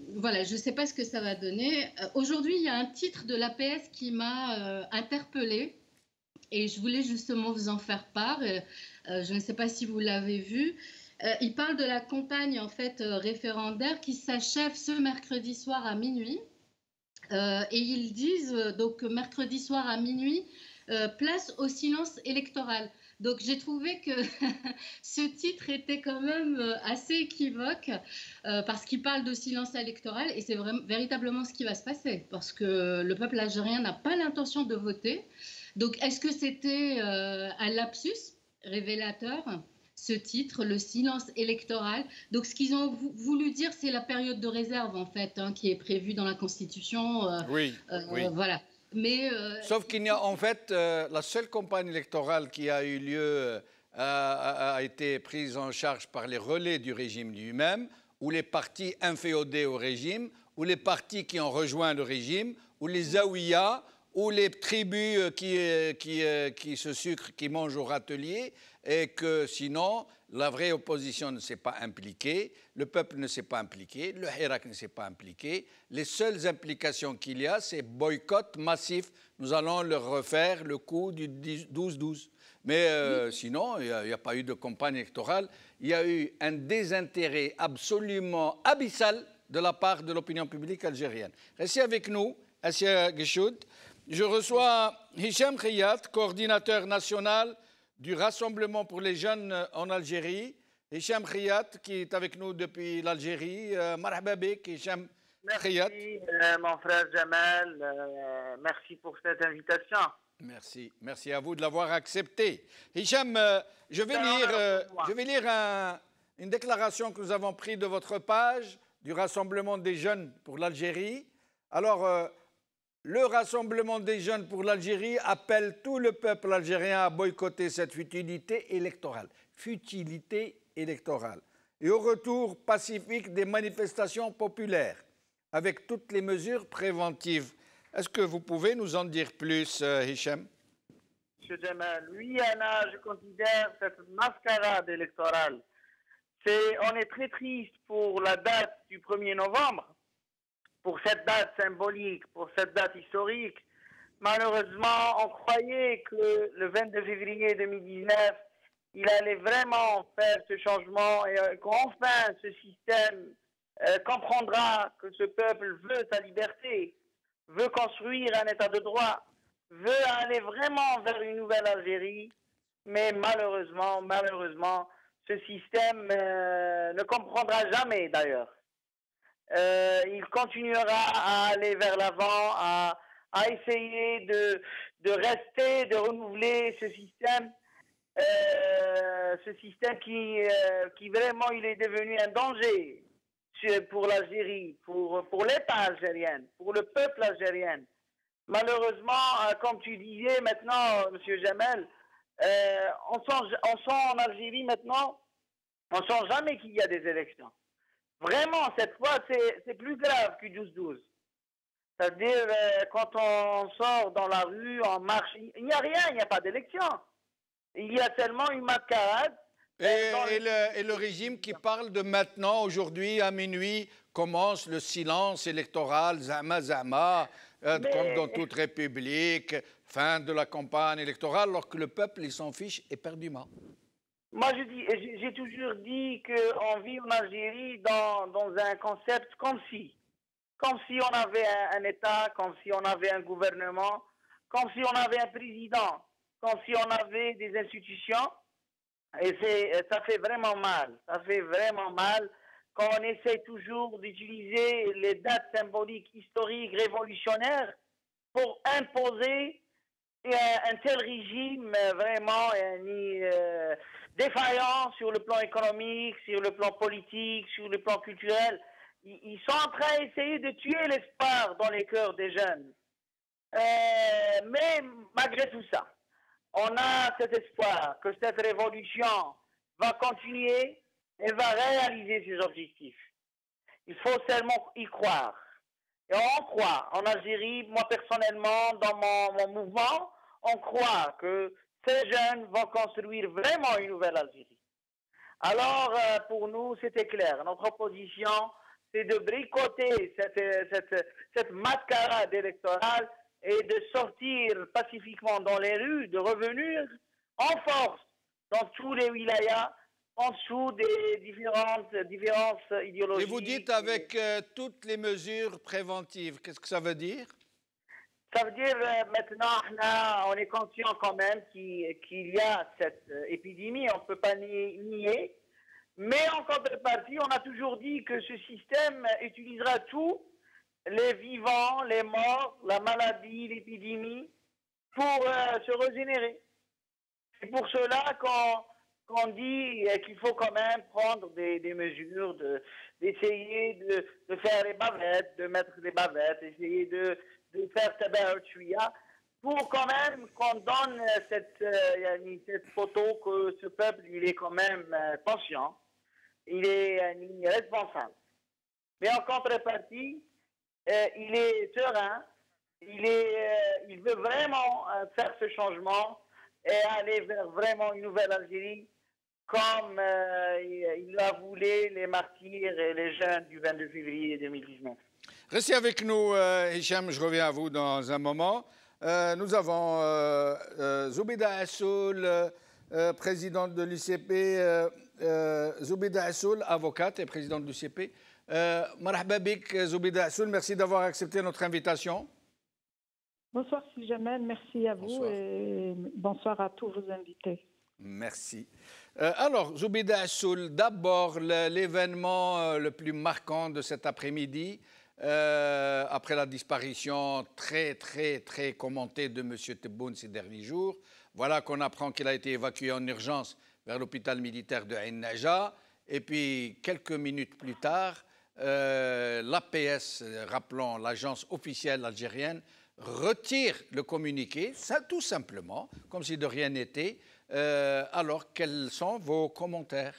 voilà, je ne sais pas ce que ça va donner. Aujourd'hui, il y a un titre de l'APS qui m'a interpellée et je voulais justement vous en faire part. Je ne sais pas si vous l'avez vu. Il parle de la campagne en fait référendaire qui s'achève ce mercredi soir à minuit. Et ils disent donc mercredi soir à minuit, place au silence électoral. Donc j'ai trouvé que ce titre était quand même assez équivoque parce qu'il parle de silence électoral et c'est véritablement ce qui va se passer parce que le peuple algérien n'a pas l'intention de voter. Donc est-ce que c'était un lapsus révélateur, ce titre, le silence électoral? Donc ce qu'ils ont voulu dire, c'est la période de réserve en fait qui est prévue dans la Constitution. Oui. Voilà. Mais, sauf qu'il y a en fait la seule campagne électorale qui a eu lieu a été prise en charge par les relais du régime lui-même, ou les partis inféodés au régime, ou les partis qui ont rejoint le régime, ou les zaouïas, ou les tribus qui se sucrent, qui mangent au râtelier, et que sinon, la vraie opposition ne s'est pas impliquée, le peuple ne s'est pas impliqué, le Hirak ne s'est pas impliqué. Les seules implications qu'il y a, c'est boycott massif. Nous allons leur refaire le coup du 12-12. Mais sinon, il n'y a pas eu de campagne électorale. Il y a eu un désintérêt absolument abyssal de la part de l'opinion publique algérienne. Restez avec nous, Assia Guéchoud. Je reçois Hicham Khiyat, coordinateur national du Rassemblement pour les jeunes en Algérie. Hicham Khiyat, qui est avec nous depuis l'Algérie. Marhaba bik, Hicham Khiyat. Merci, mon frère Jamal. Merci pour cette invitation. Merci. Merci à vous de l'avoir accepté. Hicham, je vais lire une déclaration que nous avons prise de votre page du Rassemblement des jeunes pour l'Algérie. Alors, le Rassemblement des jeunes pour l'Algérie appelle tout le peuple algérien à boycotter cette futilité électorale. Futilité électorale. Et au retour pacifique des manifestations populaires, avec toutes les mesures préventives. Est-ce que vous pouvez nous en dire plus, Hicham? Monsieur Jamal, oui, Anna, je considère cette mascarade électorale. On est très triste pour la date du 1er novembre. Pour cette date symbolique, pour cette date historique. Malheureusement, on croyait que le 22 février 2019, il allait vraiment faire ce changement et qu'enfin ce système comprendra que ce peuple veut sa liberté, veut construire un état de droit, veut aller vraiment vers une nouvelle Algérie. Mais malheureusement, ce système ne comprendra jamais d'ailleurs. Il continuera à aller vers l'avant, à essayer de rester, de renouveler ce système qui vraiment il est devenu un danger pour l'Algérie, pour l'État algérien, pour le peuple algérien. Malheureusement, comme tu disais maintenant, Monsieur Jamel, on sent en Algérie maintenant, on sent jamais qu'il y a des élections. Vraiment, cette fois, c'est plus grave que 12-12. C'est-à-dire, quand on sort dans la rue, on marche, il n'y a rien, il n'y a pas d'élection. Il y a seulement une mascarade Et le régime qui parle de maintenant, aujourd'hui, à minuit, commence le silence électoral, zama, comme dans toute république, fin de la campagne électorale, alors que le peuple, il s'en fiche éperdument. Moi, j'ai toujours dit qu'on vit en Algérie dans un concept comme si on avait un État, comme si on avait un gouvernement, comme si on avait un président, comme si on avait des institutions. Et ça fait vraiment mal. Ça fait vraiment mal quand on essaie toujours d'utiliser les dates symboliques, historiques, révolutionnaires pour imposer un tel régime vraiment défaillant sur le plan économique, sur le plan politique, sur le plan culturel. Ils sont en train d'essayer de tuer l'espoir dans les cœurs des jeunes. Mais malgré tout ça, on a cet espoir que cette révolution va continuer et va réaliser ses objectifs. Il faut seulement y croire. Et on croit en Algérie, moi personnellement, dans mon mouvement, on croit que ces jeunes vont construire vraiment une nouvelle Algérie. Alors, pour nous, c'était clair. Notre position, c'est de bricoter cette mascarade électorale et de sortir pacifiquement dans les rues, de revenir en force dans tous les wilayas, en dessous des différentes idéologies. Et vous dites avec toutes les mesures préventives, qu'est-ce que ça veut dire? Ça veut dire maintenant, on est conscient quand même qu'il y a cette épidémie, on ne peut pas nier, mais en contrepartie, on a toujours dit que ce système utilisera tout, les vivants, les morts, la maladie, l'épidémie, pour se régénérer. C'est pour cela qu'on dit qu'il faut quand même prendre des mesures, d'essayer de faire les bavettes, de mettre des bavettes, essayer de faire tabac tuya, pour quand même qu'on donne cette photo que ce peuple, il est quand même conscient, il est responsable. Mais en contrepartie, il est serein, il veut vraiment faire ce changement et aller vers vraiment une nouvelle Algérie comme il l'a voulu les martyrs et les jeunes du 22 février 2019. Restez avec nous, Hicham, je reviens à vous dans un moment. Nous avons Zoubida Assoul, présidente de l'UCP, Zoubida Assoul, avocate et présidente de l'UCP. Marhaba bik, Zoubida Assoul, merci d'avoir accepté notre invitation. Bonsoir Jamal, merci à vous. Bonsoir. Et bonsoir à tous vos invités. Merci. Alors, Zoubida Assoul, d'abord l'événement le plus marquant de cet après-midi, après la disparition très commentée de M. Tebboune ces derniers jours. Voilà qu'on apprend qu'il a été évacué en urgence vers l'hôpital militaire de Ain Naja. Et puis, quelques minutes plus tard, l'APS, rappelons l'agence officielle algérienne, retire le communiqué, ça, tout simplement, comme si de rien n'était. Alors, quels sont vos commentaires?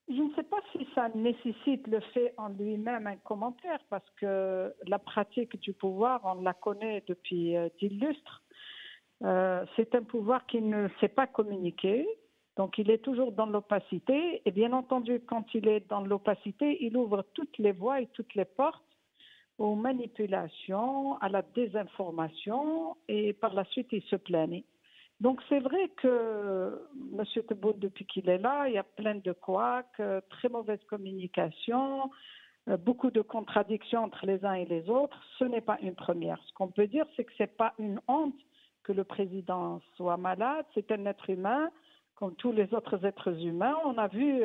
Je ne sais pas si ça nécessite le fait en lui-même un commentaire, parce que la pratique du pouvoir, on la connaît depuis 10 lustres. C'est un pouvoir qui ne sait pas communiquer, donc il est toujours dans l'opacité. Et bien entendu, quand il est dans l'opacité, il ouvre toutes les voies et toutes les portes aux manipulations, à la désinformation, et par la suite, il se plaignait. Donc c'est vrai que M. Tebboune, depuis qu'il est là, il y a plein de couacs, très mauvaise communication, beaucoup de contradictions entre les uns et les autres. Ce n'est pas une première. Ce qu'on peut dire, c'est que ce n'est pas une honte que le président soit malade. C'est un être humain, comme tous les autres êtres humains. On a vu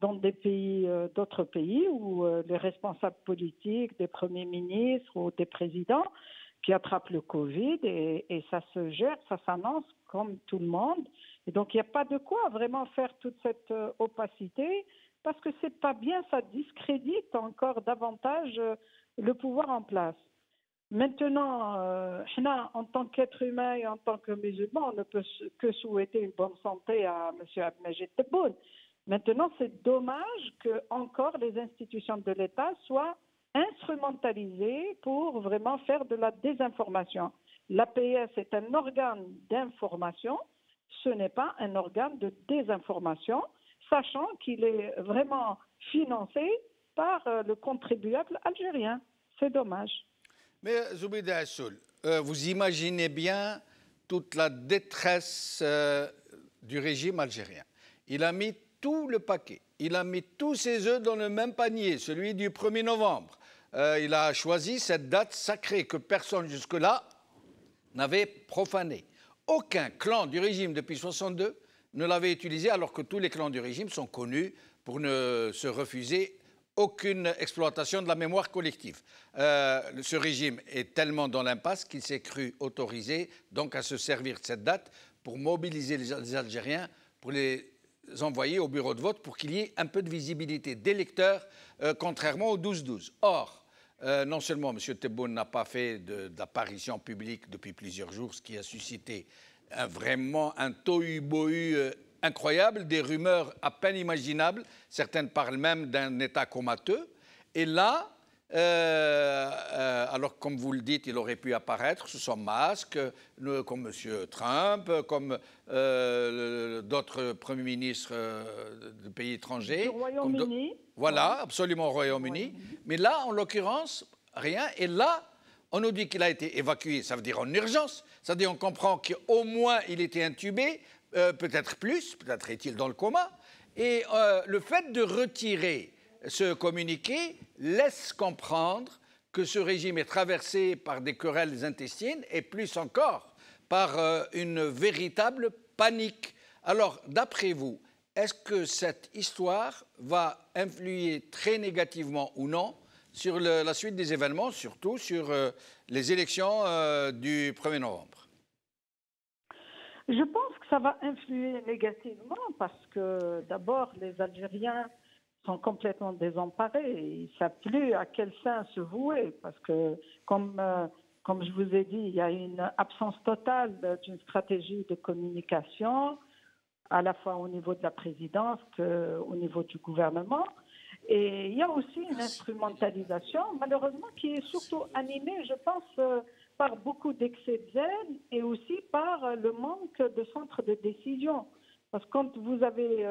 dans des pays, d'autres pays, où les responsables politiques, des premiers ministres ou des présidents qui attrapent le Covid et ça se gère, ça s'annonce comme tout le monde. Et donc, il n'y a pas de quoi vraiment faire toute cette opacité parce que c'est pas bien, ça discrédite encore davantage le pouvoir en place. Maintenant, en tant qu'être humain et en tant que musulman, on ne peut que souhaiter une bonne santé à M. Abdelmajid Tebboune. Maintenant, c'est dommage que encore les institutions de l'État soient instrumentalisées pour vraiment faire de la désinformation. L'APS est un organe d'information, ce n'est pas un organe de désinformation, sachant qu'il est vraiment financé par le contribuable algérien. C'est dommage. Mais Zoubida Assoul, vous imaginez bien toute la détresse du régime algérien. Il a mis tout le paquet, il a mis tous ses œufs dans le même panier, celui du 1er novembre. Il a choisi cette date sacrée que personne jusque-là n'avait profanée. Aucun clan du régime depuis 1962 ne l'avait utilisé, alors que tous les clans du régime sont connus pour ne se refuser aucune exploitation de la mémoire collective. Ce régime est tellement dans l'impasse qu'il s'est cru autorisé donc à se servir de cette date pour mobiliser les Algériens, pour les envoyer au bureau de vote pour qu'il y ait un peu de visibilité d'électeurs, contrairement au 12-12. Or, non seulement M. Tebboune n'a pas fait d'apparition publique depuis plusieurs jours, ce qui a suscité vraiment un tohu-bohu incroyable, des rumeurs à peine imaginables. Certaines parlent même d'un état comateux. Et là, alors comme vous le dites, il aurait pu apparaître sous son masque, comme M. Trump, comme d'autres premiers ministres de pays étrangers. Du Royaume-Uni. Voilà, absolument au Royaume-Uni. Mais là, en l'occurrence, rien. Et là, on nous dit qu'il a été évacué, ça veut dire en urgence. Ça veut dire qu'on comprend qu'au moins il était intubé, peut-être plus, peut-être est-il dans le coma. Et le fait de retirer ce communiqué laisse comprendre que ce régime est traversé par des querelles intestines et plus encore par une véritable panique. Alors, d'après vous, est-ce que cette histoire va influer très négativement ou non sur la suite des événements, surtout sur les élections du 1er novembre? Je pense que ça va influer négativement parce que d'abord, les Algériens sont complètement désemparés. Ils ne savent plus à quel sein se vouer parce que, comme je vous ai dit, il y a une absence totale d'une stratégie de communication, à la fois au niveau de la présidence qu'au niveau du gouvernement. Et il y a aussi une instrumentalisation, malheureusement, qui est surtout animée, je pense, par beaucoup d'excès de zèle et aussi par le manque de centres de décision. Parce que quand vous avez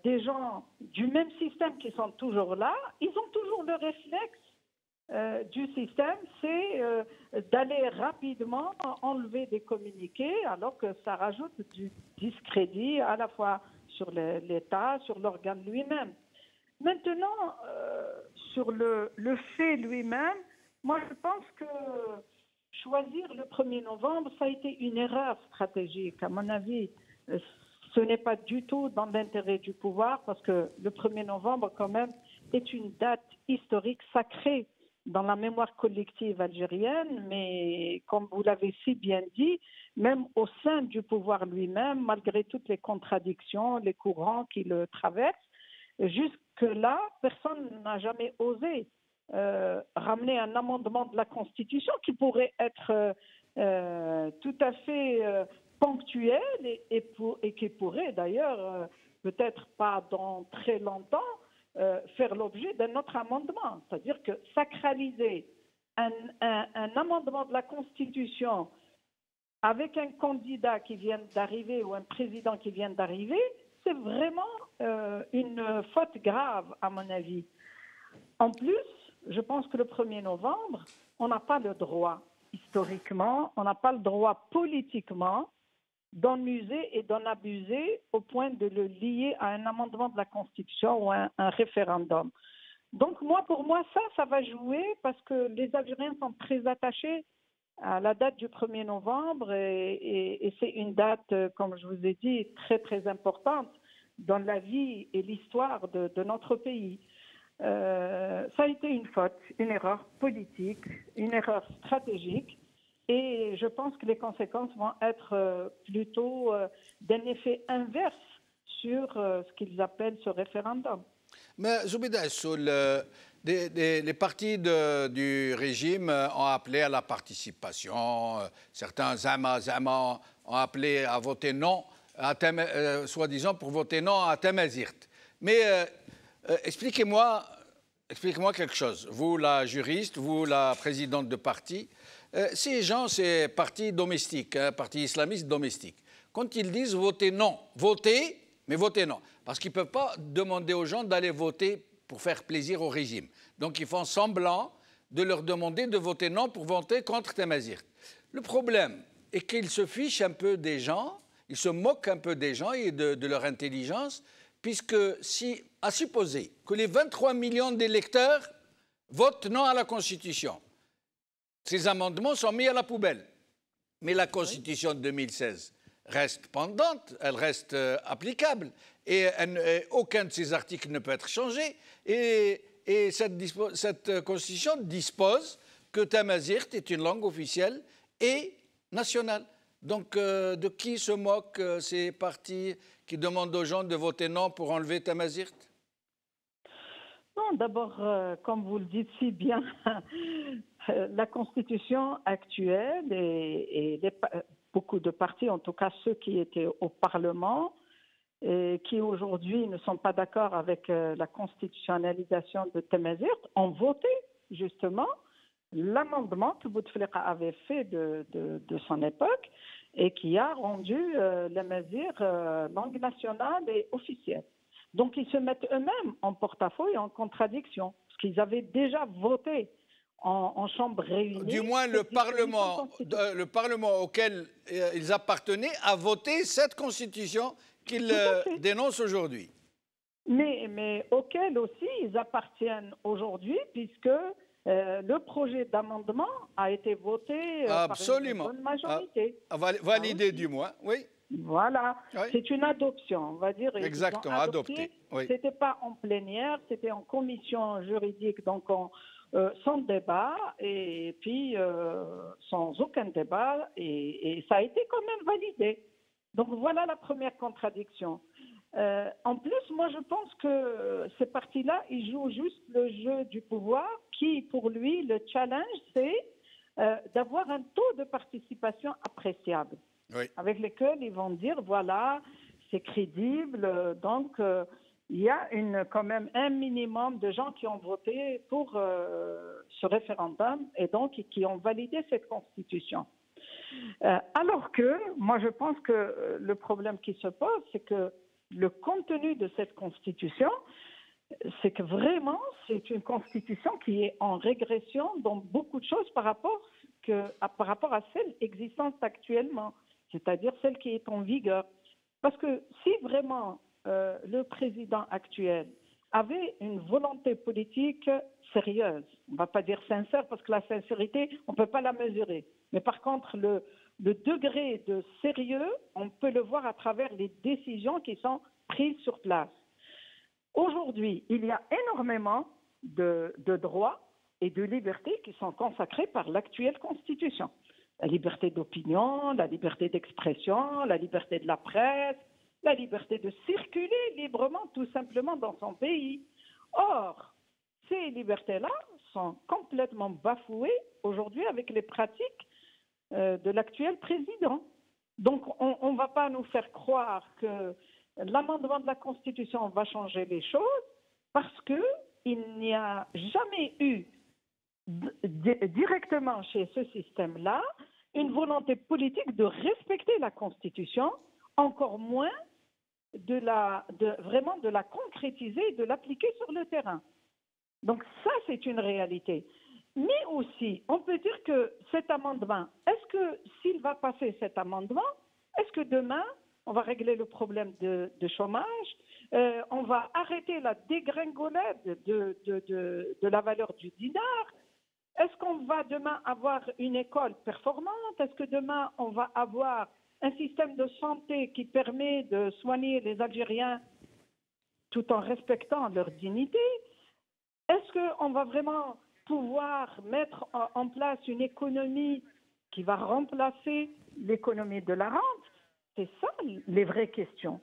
des gens du même système qui sont toujours là, ils ont toujours le réflexe du système, c'est d'aller rapidement enlever des communiqués, alors que ça rajoute du discrédit à la fois sur l'État, sur l'organe lui-même. Maintenant, sur le fait lui-même, moi je pense que choisir le 1er novembre, ça a été une erreur stratégique. À mon avis, ce n'est pas du tout dans l'intérêt du pouvoir parce que le 1er novembre, quand même, est une date historique sacrée dans la mémoire collective algérienne, mais comme vous l'avez si bien dit, même au sein du pouvoir lui-même, malgré toutes les contradictions, les courants qui le traversent, jusque-là, personne n'a jamais osé ramener un amendement de la Constitution qui pourrait être tout à fait ponctuel et qui pourrait d'ailleurs, peut-être pas dans très longtemps, faire l'objet d'un autre amendement. C'est-à-dire que sacraliser un amendement de la Constitution avec un candidat qui vient d'arriver ou un président qui vient d'arriver, c'est vraiment une faute grave, à mon avis. En plus, je pense que le 1er novembre, on n'a pas le droit, historiquement, on n'a pas le droit politiquement d'en user et d'en abuser au point de le lier à un amendement de la Constitution ou un référendum. Donc pour moi, ça va jouer parce que les Algériens sont très attachés à la date du 1er novembre et c'est une date, comme je vous ai dit, très très importante dans la vie et l'histoire de notre pays. Ça a été une faute, une erreur politique, une erreur stratégique et je pense que les conséquences vont être plutôt d'un effet inverse sur ce qu'ils appellent ce référendum. Mais Zoubida Assoul, les partis du régime ont appelé à la participation, certains Zama ont appelé à voter non, soi-disant pour voter non à Tamazirt. Mais expliquez-moi quelque chose. Vous, la juriste, vous, la présidente de parti, ces gens, c'est parti domestique, parti islamiste domestique. quand ils disent voter non. Voter, mais voter non. Parce qu'ils ne peuvent pas demander aux gens d'aller voter pour faire plaisir au régime. Donc ils font semblant de leur demander de voter non pour voter contre Tamazight. Le problème est qu'ils se fichent un peu des gens, ils se moquent un peu des gens et de leur intelligence, puisque à supposer que les 23 millions d'électeurs votent non à la Constitution, ces amendements sont mis à la poubelle. Mais la Constitution de 2016 reste pendante, elle reste applicable, et aucun de ces articles ne peut être changé. Et cette Constitution dispose que Tamazight est une langue officielle et nationale. Donc, de qui se moquent ces partis qui demandent aux gens de voter non pour enlever Tamazight? Non, d'abord, comme vous le dites si bien, la Constitution actuelle et beaucoup de partis, en tout cas ceux qui étaient au Parlement, et qui aujourd'hui ne sont pas d'accord avec la constitutionnalisation de Tamazight, ont voté justement l'amendement que Bouteflika avait fait de son époque et qui a rendu l'Amazight langue nationale et officielle. Donc ils se mettent eux-mêmes en porte-à-faux et en contradiction, parce qu'ils avaient déjà voté en chambre réunie. Du moins, le Parlement auquel ils appartenaient a voté cette constitution qu'ils dénoncent aujourd'hui. Mais auquel aussi ils appartiennent aujourd'hui, puisque le projet d'amendement a été voté par une bonne majorité. Validé du moins, oui. Voilà, oui. C'est une adoption, on va dire. Exactement, adopté. Oui. Ce n'était pas en plénière, c'était en commission juridique, donc sans débat, et puis sans aucun débat, et ça a été quand même validé. Donc voilà la première contradiction. En plus, moi je pense que ces partis-là, ils jouent juste le jeu du pouvoir, qui pour lui, le challenge, c'est d'avoir un taux de participation appréciable. Oui. Avec lesquels ils vont dire, voilà, c'est crédible, donc il y a quand même un minimum de gens qui ont voté pour ce référendum et donc qui ont validé cette constitution. Alors que, moi je pense que le problème qui se pose, c'est que le contenu de cette constitution, c'est que vraiment c'est une constitution qui est en régression dans beaucoup de choses par rapport à celle existante actuellement, c'est-à-dire celle qui est en vigueur. Parce que si vraiment le président actuel avait une volonté politique sérieuse, on ne va pas dire sincère parce que la sincérité, on ne peut pas la mesurer, mais par contre le degré de sérieux, on peut le voir à travers les décisions qui sont prises sur place. Aujourd'hui, il y a énormément de droits et de libertés qui sont consacrés par l'actuelle Constitution. La liberté d'opinion, la liberté d'expression, la liberté de la presse, la liberté de circuler librement tout simplement dans son pays. Or, ces libertés-là sont complètement bafouées aujourd'hui avec les pratiques de l'actuel président. Donc, on ne va pas nous faire croire que l'amendement de la Constitution va changer les choses parce qu'il n'y a jamais eu directement chez ce système-là une volonté politique de respecter la Constitution, encore moins vraiment de la concrétiser et de l'appliquer sur le terrain. Donc ça, c'est une réalité. Mais aussi, on peut dire que cet amendement, est-ce que s'il va passer cet amendement, est-ce que demain, on va régler le problème de chômage, on va arrêter la dégringolade de la valeur du dinar? Est-ce qu'on va demain avoir une école performante? Est-ce que demain, on va avoir un système de santé qui permet de soigner les Algériens tout en respectant leur dignité? Est-ce qu'on va vraiment pouvoir mettre en place une économie qui va remplacer l'économie de la rente? C'est ça les vraies questions.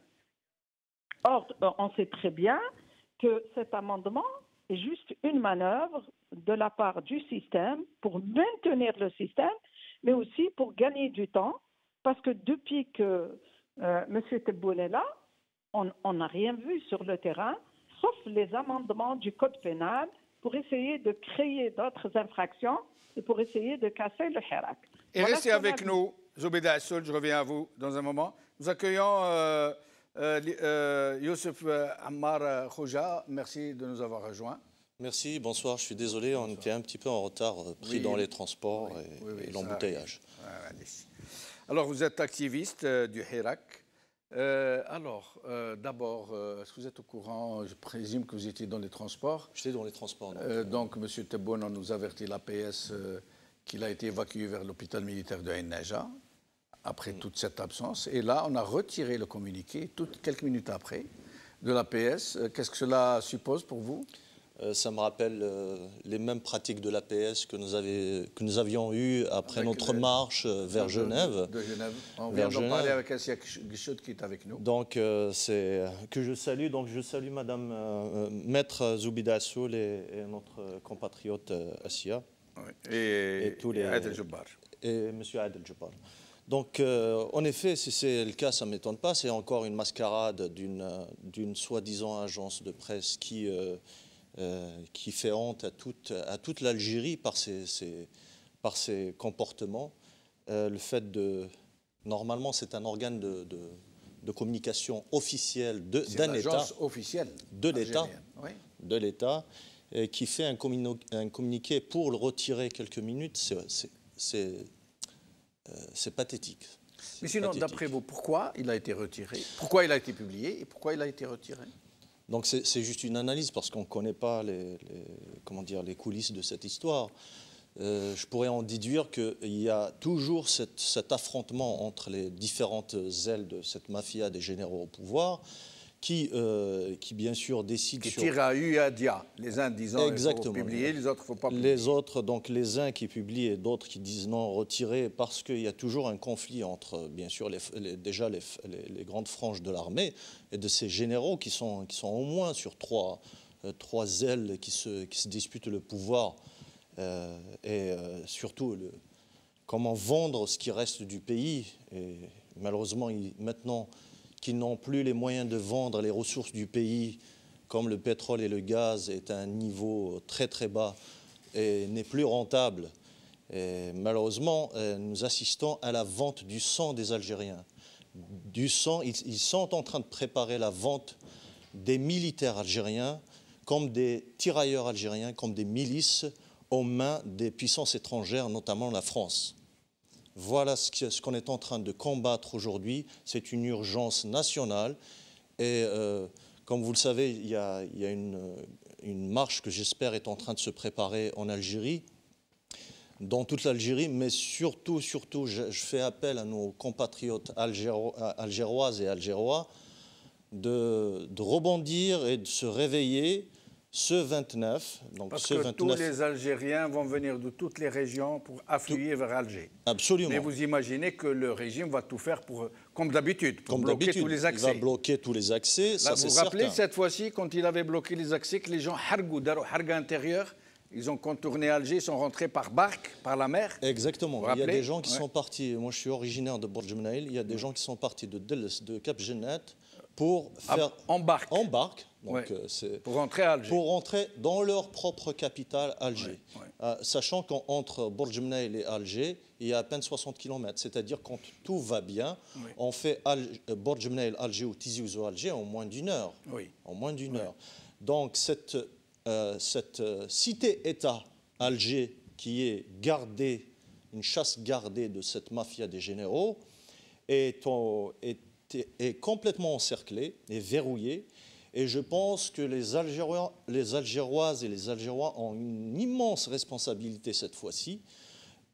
Or, on sait très bien que cet amendement est juste une manœuvre de la part du système pour maintenir le système, mais aussi pour gagner du temps, parce que depuis que M. Tebboune est là, on n'a rien vu sur le terrain, sauf les amendements du Code pénal pour essayer de créer d'autres infractions et pour essayer de casser le hirak. Et voilà, restez avec nous, Zobeida Assoul, je reviens à vous dans un moment. Nous accueillons Youssef Ammar Khouja. Merci de nous avoir rejoints. Merci, bonsoir. Je suis désolé, on était un petit peu en retard, pris dans les transports et l'embouteillage. Alors, vous êtes activiste du Hirak. D'abord, est-ce que vous êtes au courant? Je présume que vous étiez dans les transports. J'étais dans les transports. Donc, M. Tebboune nous avertit, l'APS, qu'il a été évacué vers l'hôpital militaire de Ain Naja après toute cette absence. Et là, on a retiré le communiqué, quelques minutes après, de l'APS. Qu'est-ce que cela suppose pour vous? Ça me rappelle les mêmes pratiques de l'APS que nous avions eues après notre marche vers Genève. De Genève. On vient d'en parler avec Assia Guichoud qui est avec nous. Donc, c'est que je salue. Donc, je salue Madame Maître Zoubida Assoul et notre compatriote Assia. Oui. Et Adel Jabbar. Et M. Adel Jabbar. Donc, en effet, si c'est le cas, ça ne m'étonne pas. C'est encore une mascarade d'une soi-disant agence de presse qui fait honte à toute l'Algérie par ses comportements. Le fait de... Normalement, c'est un organe de communication officiel d'un État. Officielle de l'État. Oui. De l'État. Qui fait un communiqué pour le retirer quelques minutes. C'est pathétique. Mais sinon, d'après vous, pourquoi il a été retiré? Pourquoi il a été publié et pourquoi il a été retiré? Donc c'est juste une analyse parce qu'on ne connaît pas les coulisses de cette histoire. Je pourrais en déduire qu'il y a toujours cet affrontement entre les différentes ailes de cette mafia des généraux au pouvoir qui bien sûr décident qui tire à U et à Dia, les uns disant qu'il faut publier, les autres il ne faut pas publier. Les autres, donc les uns qui publient et d'autres qui disent non, retirer, parce qu'il y a toujours un conflit entre, bien sûr, déjà les grandes franges de l'armée et de ces généraux qui sont au moins sur trois ailes qui se disputent le pouvoir surtout comment vendre ce qui reste du pays. Et malheureusement, maintenant qu'ils n'ont plus les moyens de vendre les ressources du pays, comme le pétrole et le gaz, est à un niveau très très bas et n'est plus rentable. Et malheureusement, nous assistons à la vente du sang des Algériens. Du sang, ils sont en train de préparer la vente des militaires algériens comme des tirailleurs algériens, comme des milices aux mains des puissances étrangères, notamment la France. Voilà ce qu'on est en train de combattre aujourd'hui. C'est une urgence nationale. Et comme vous le savez, il y a une marche que j'espère est en train de se préparer en Algérie, dans toute l'Algérie, mais surtout, je fais appel à nos compatriotes algéroises et algérois de rebondir et de se réveiller ce 29. Donc parce que tous les Algériens vont venir de toutes les régions pour affluer vers Alger. Absolument. Mais vous imaginez que le régime va tout faire pour, comme d'habitude, pour bloquer tous les accès. Il va bloquer tous les accès, là, ça c'est certain. Vous vous rappelez cette fois-ci, quand il avait bloqué les accès, que les gens harga intérieur, ils ont contourné Alger, ils sont rentrés par barque, par la mer. Exactement. Il y a des gens qui sont partis, moi je suis originaire de Bourj Mnaïl, il y a des gens qui sont partis de Dels, de Cap Gennet, pour faire... En barque. Donc, pour rentrer à Alger. Pour rentrer dans leur propre capitale, Alger. Sachant qu'entre Bourj Mnaïl et Alger, il y a à peine 60 km. C'est-à-dire quand tout va bien, on fait Bourj Mnaïl, Alger ou Tizi Ouzou, Alger en moins d'une heure. En moins d'une heure. Donc cette cité-État, Alger, qui est gardée, une chasse gardée de cette mafia des généraux, est complètement encerclée et verrouillée. Et je pense que les Algéroises et les Algérois ont une immense responsabilité cette fois-ci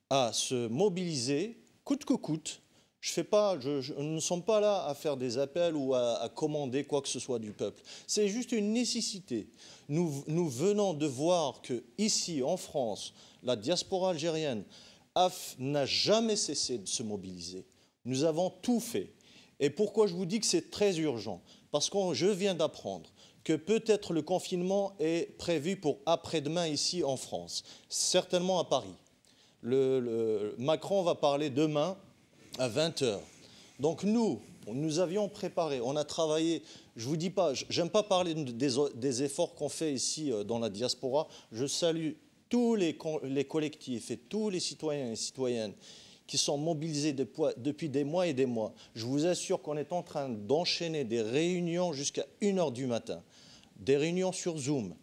à se mobiliser coûte que coûte. Nous ne sommes pas là à faire des appels ou à commander quoi que ce soit du peuple. C'est juste une nécessité. Nous venons de voir qu'ici, en France, la diaspora algérienne n'a jamais cessé de se mobiliser. Nous avons tout fait. Et pourquoi je vous dis que c'est très urgent? Parce que je viens d'apprendre que peut-être le confinement est prévu pour après-demain ici en France, certainement à Paris. Macron va parler demain à 20h. Donc nous avions préparé, on a travaillé, je ne vous dis pas, j'aime pas parler des efforts qu'on fait ici dans la diaspora. Je salue tous les collectifs et tous les citoyens et citoyennes qui sont mobilisés depuis des mois et des mois. Je vous assure qu'on est en train d'enchaîner des réunions jusqu'à 1 h du matin, des réunions sur Zoom,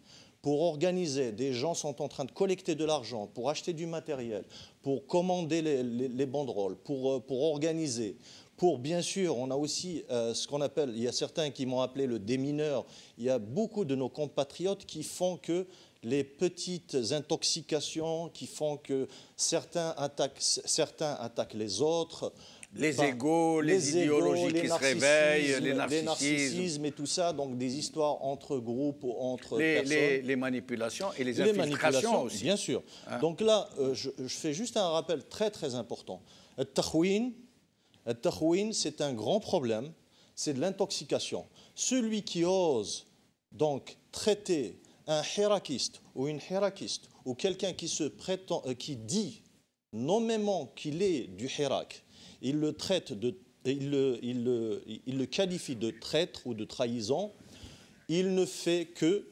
pour organiser. Des gens sont en train de collecter de l'argent, pour acheter du matériel, pour commander les banderoles, pour organiser. Pour, bien sûr, on a aussi ce qu'on appelle, il y a certains qui m'ont appelé le démineur, il y a beaucoup de nos compatriotes qui font que les petites intoxications, qui font que certains attaquent les autres. Les égos, les idéologies qui se réveillent, les narcissismes et tout ça, donc des histoires entre groupes ou entre personnes. Les manipulations et les infiltrations aussi. Bien sûr. Hein? Donc là, je fais juste un rappel très très important. Le takhwin, c'est un grand problème, c'est de l'intoxication. Celui qui ose donc traiter un hirakiste ou une hirakiste ou quelqu'un qui se prétend, qui dit nommément qu'il est du Hirak, il le traite il le qualifie de traître ou de trahison, il ne fait que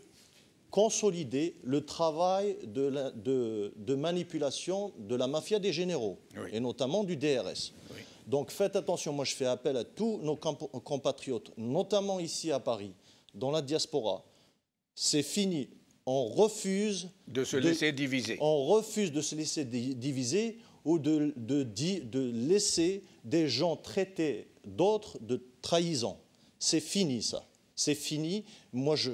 consolider le travail de manipulation de la mafia des généraux, oui, et notamment du DRS. Oui. Donc faites attention, moi je fais appel à tous nos compatriotes, notamment ici à Paris, dans la diaspora. C'est fini, on refuse de se laisser diviser. On refuse de se laisser diviser ou de laisser des gens traiter d'autres de trahison. C'est fini ça, c'est fini. Moi je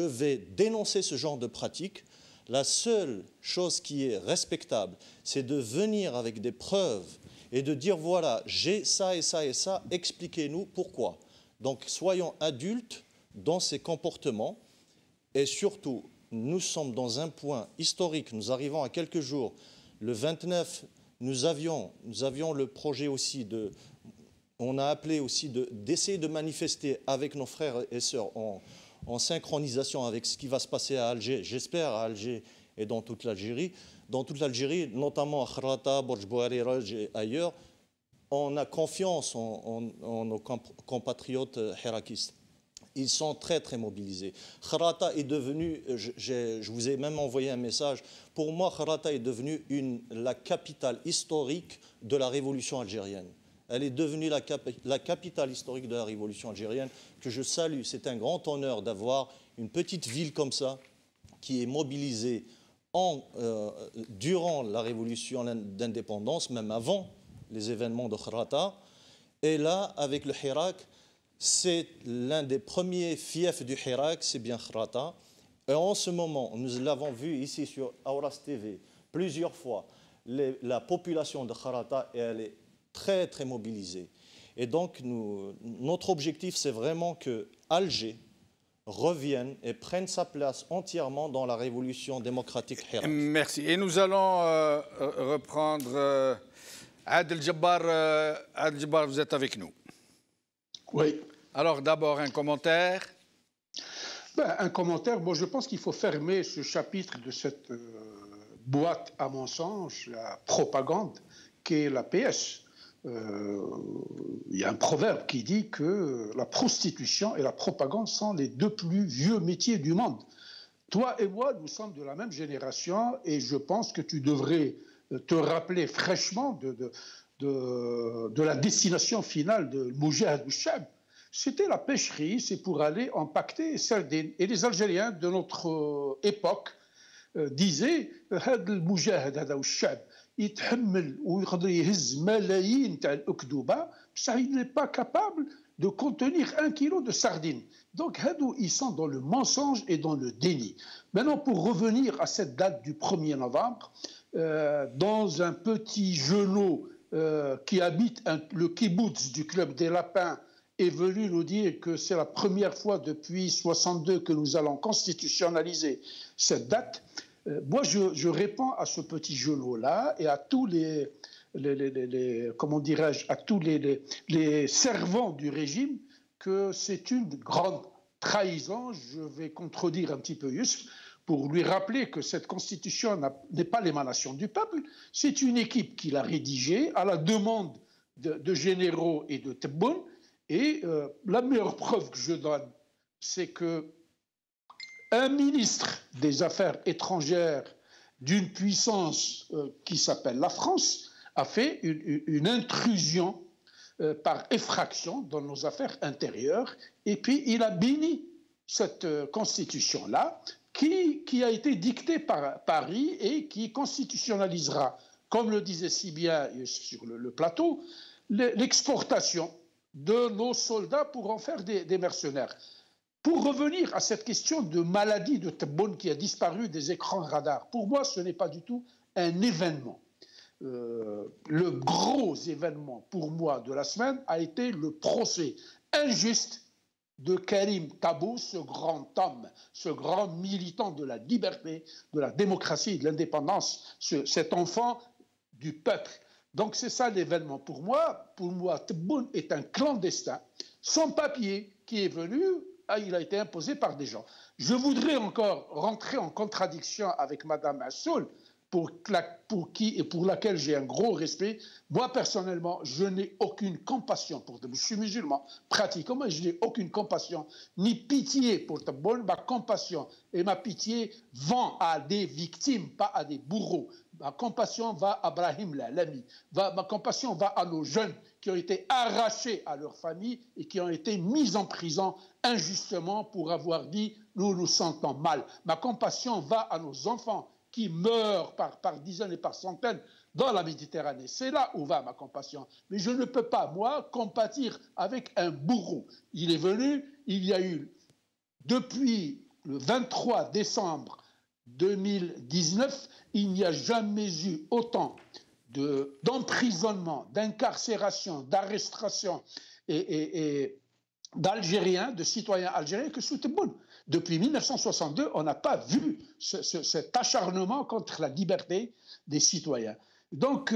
vais dénoncer ce genre de pratique. La seule chose qui est respectable, c'est de venir avec des preuves et de dire voilà, j'ai ça et ça et ça, expliquez-nous pourquoi. Donc soyons adultes dans ces comportements et surtout, nous sommes dans un point historique, nous arrivons à quelques jours. Le 29, nous avions le projet aussi on a appelé aussi d'essayer de manifester avec nos frères et sœurs en synchronisation avec ce qui va se passer à Alger, j'espère à Alger et dans toute l'Algérie. Dans toute l'Algérie, notamment à Khrata, Borj Bouhariraj et ailleurs, on a confiance en nos compatriotes hirakistes. Ils sont très très mobilisés. Khrata est devenu, je vous ai même envoyé un message, pour moi Khrata est devenue la capitale historique de la révolution algérienne. Elle est devenue la capitale historique de la révolution algérienne, que je salue. C'est un grand honneur d'avoir une petite ville comme ça, qui est mobilisée durant la révolution d'indépendance, même avant les événements de Khrata. Et là, avec le Hirak, c'est l'un des premiers fiefs du Hirak, c'est bien Khrata. Et en ce moment, nous l'avons vu ici sur Auras TV plusieurs fois, la population de Khrata, elle est très très mobilisée. Et donc notre objectif, c'est vraiment que Alger revienne et prenne sa place entièrement dans la révolution démocratique Hirak. Merci. Et nous allons reprendre Adel Jabbar. Adel Jabbar, vous êtes avec nous. Oui. Alors d'abord un commentaire. Un commentaire, bon, je pense qu'il faut fermer ce chapitre de cette boîte à mensonges, la propagande, qu'est la PS. Il y a un proverbe qui dit que la prostitution et la propagande sont les deux plus vieux métiers du monde. Toi et moi, nous sommes de la même génération et je pense que tu devrais te rappeler fraîchement de la destination finale de Moujahid Bouchab. C'était la pêcherie, c'est pour aller empaqueter sardines. Et les Algériens de notre époque disaient « Moujahid Bouchab ». يتحمل ويقدر يهز ملايين تاع الأكذوبة بصح il n'est pas capable de contenir 1 kilo de sardines. Donc ils sont dans le mensonge et dans le déni. Maintenant, pour revenir à cette date du 1er novembre, dans un petit genou qui habite le kibbutz du Club des Lapins est venu nous dire que c'est la première fois depuis 62 que nous allons constitutionnaliser cette date. Moi, je réponds à ce petit genou-là et à tous comment dirais-je, à tous les servants du régime que c'est une grande trahison. Je vais contredire un petit peu Youssef pour lui rappeler que cette constitution n'est pas l'émanation du peuple. C'est une équipe qui l'a rédigée à la demande de généraux et de Tebboune. Et la meilleure preuve que je donne, c'est que un ministre des Affaires étrangères d'une puissance qui s'appelle la France a fait une intrusion par effraction dans nos affaires intérieures, et puis il a béni cette constitution-là qui a été dictée par Paris et qui constitutionnalisera, comme le disait si bien sur le plateau, l'exportation de nos soldats pour en faire des mercenaires. Pour revenir à cette question de maladie de Tebboune qui a disparu des écrans radars, pour moi, ce n'est pas du tout un événement. Le gros événement pour moi de la semaine a été le procès injuste de Karim Tabou, ce grand homme, ce grand militant de la liberté, de la démocratie et de l'indépendance, cet enfant du peuple. Donc c'est ça l'événement pour moi. Pour moi, Tebboune est un clandestin, sans papier, qui est venu, il a été imposé par des gens. Je voudrais encore rentrer en contradiction avec Mme Assoul, pour qui et pour laquelle j'ai un gros respect. Moi, personnellement, je n'ai aucune compassion pour Tebboune. Je suis musulman, pratiquement, je n'ai aucune compassion, ni pitié pour Tebboune. Ma compassion et ma pitié vont à des victimes, pas à des bourreaux. Ma compassion va à Brahim l'ami. Ma compassion va à nos jeunes qui ont été arrachés à leur famille et qui ont été mis en prison injustement pour avoir dit « nous nous sentons mal ». Ma compassion va à nos enfants qui meurent par dizaines et par centaines dans la Méditerranée. C'est là où va ma compassion. Mais je ne peux pas, moi, compatir avec un bourreau. Il est venu, il y a eu, depuis le 23 décembre 2019, il n'y a jamais eu autant d'emprisonnement, d'incarcération, d'arrestation et d'Algériens, de citoyens algériens que sous Tebboune. Depuis 1962, on n'a pas vu cet acharnement contre la liberté des citoyens. Donc,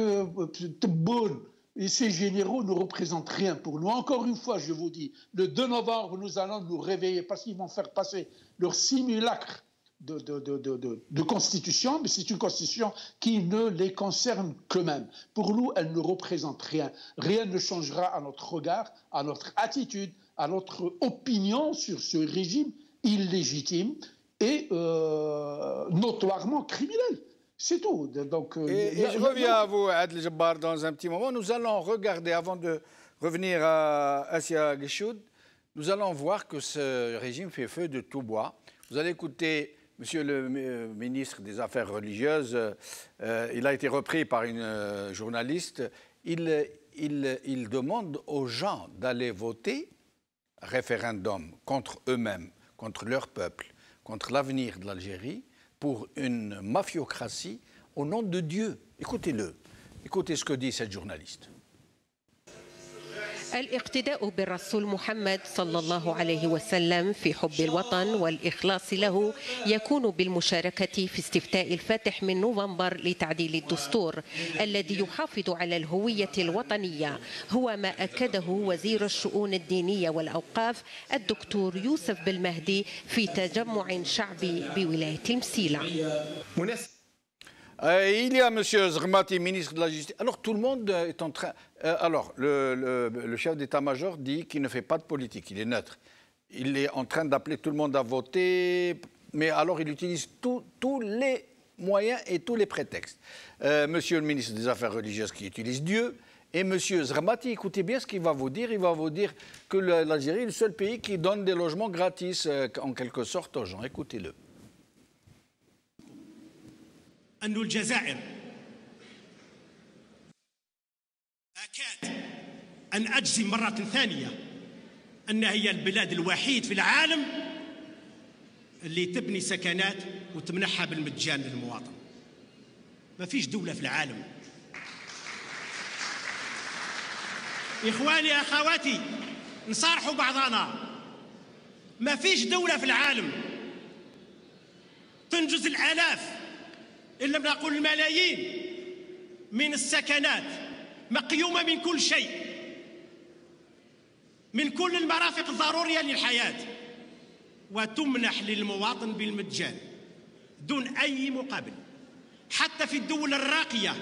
Tebboune et ses généraux ne représentent rien pour nous. Encore une fois, je vous dis, le 2 novembre, nous allons nous réveiller parce qu'ils vont faire passer leur simulacre de constitution, mais c'est une constitution qui ne les concerne qu'eux-mêmes. Pour nous, elle ne représente rien. Rien ne changera à notre regard, à notre attitude, à notre opinion sur ce régime illégitime et notoirement criminel. C'est tout. Donc, et je reviens à vous, Adel Jabbar, dans un petit moment. Nous allons regarder, avant de revenir à Assia Gueshoud, nous allons voir que ce régime fait feu de tout bois. Vous allez écouter Monsieur le ministre des Affaires religieuses, il a été repris par une journaliste. Il demande aux gens d'aller voter référendum contre eux-mêmes, contre leur peuple, contre l'avenir de l'Algérie, pour une mafiocratie au nom de Dieu. Écoutez-le. Écoutez ce que dit cette journaliste. الاقتداء بالرسول محمد صلى الله عليه وسلم في حب الوطن والإخلاص له يكون بالمشاركة في استفتاء الفاتح من نوفمبر لتعديل الدستور الذي يحافظ على الهوية الوطنية، هو ما أكده وزير الشؤون الدينية والأوقاف الدكتور يوسف بالمهدي في تجمع شعبي بولاية المسيلة. Il y a M. Zrmati, ministre de la Justice. Alors tout le monde est en train... alors le chef d'état-major dit qu'il ne fait pas de politique, il est neutre. Il est en train d'appeler tout le monde à voter, mais alors il utilise tous les moyens et tous les prétextes. Monsieur le ministre des Affaires religieuses qui utilise Dieu, et M. Zrmati, écoutez bien ce qu'il va vous dire. Il va vous dire que l'Algérie est le seul pays qui donne des logements gratis, en quelque sorte, aux gens. Écoutez-le. أن الجزائر أكاد أن أجزم مرة ثانية أنها هي البلاد الوحيد في العالم اللي تبني سكنات وتمنحها بالمجان للمواطن. ما فيش دولة في العالم. إخواني أخواتي نصارحوا بعضنا، ما فيش دولة في العالم تنجز الآلاف إن لم نقل الملايين من السكنات مقيومة من كل شيء، من كل المرافق الضرورية للحياة، وتمنح للمواطن بالمجان دون أي مقابل، حتى في الدول الراقية،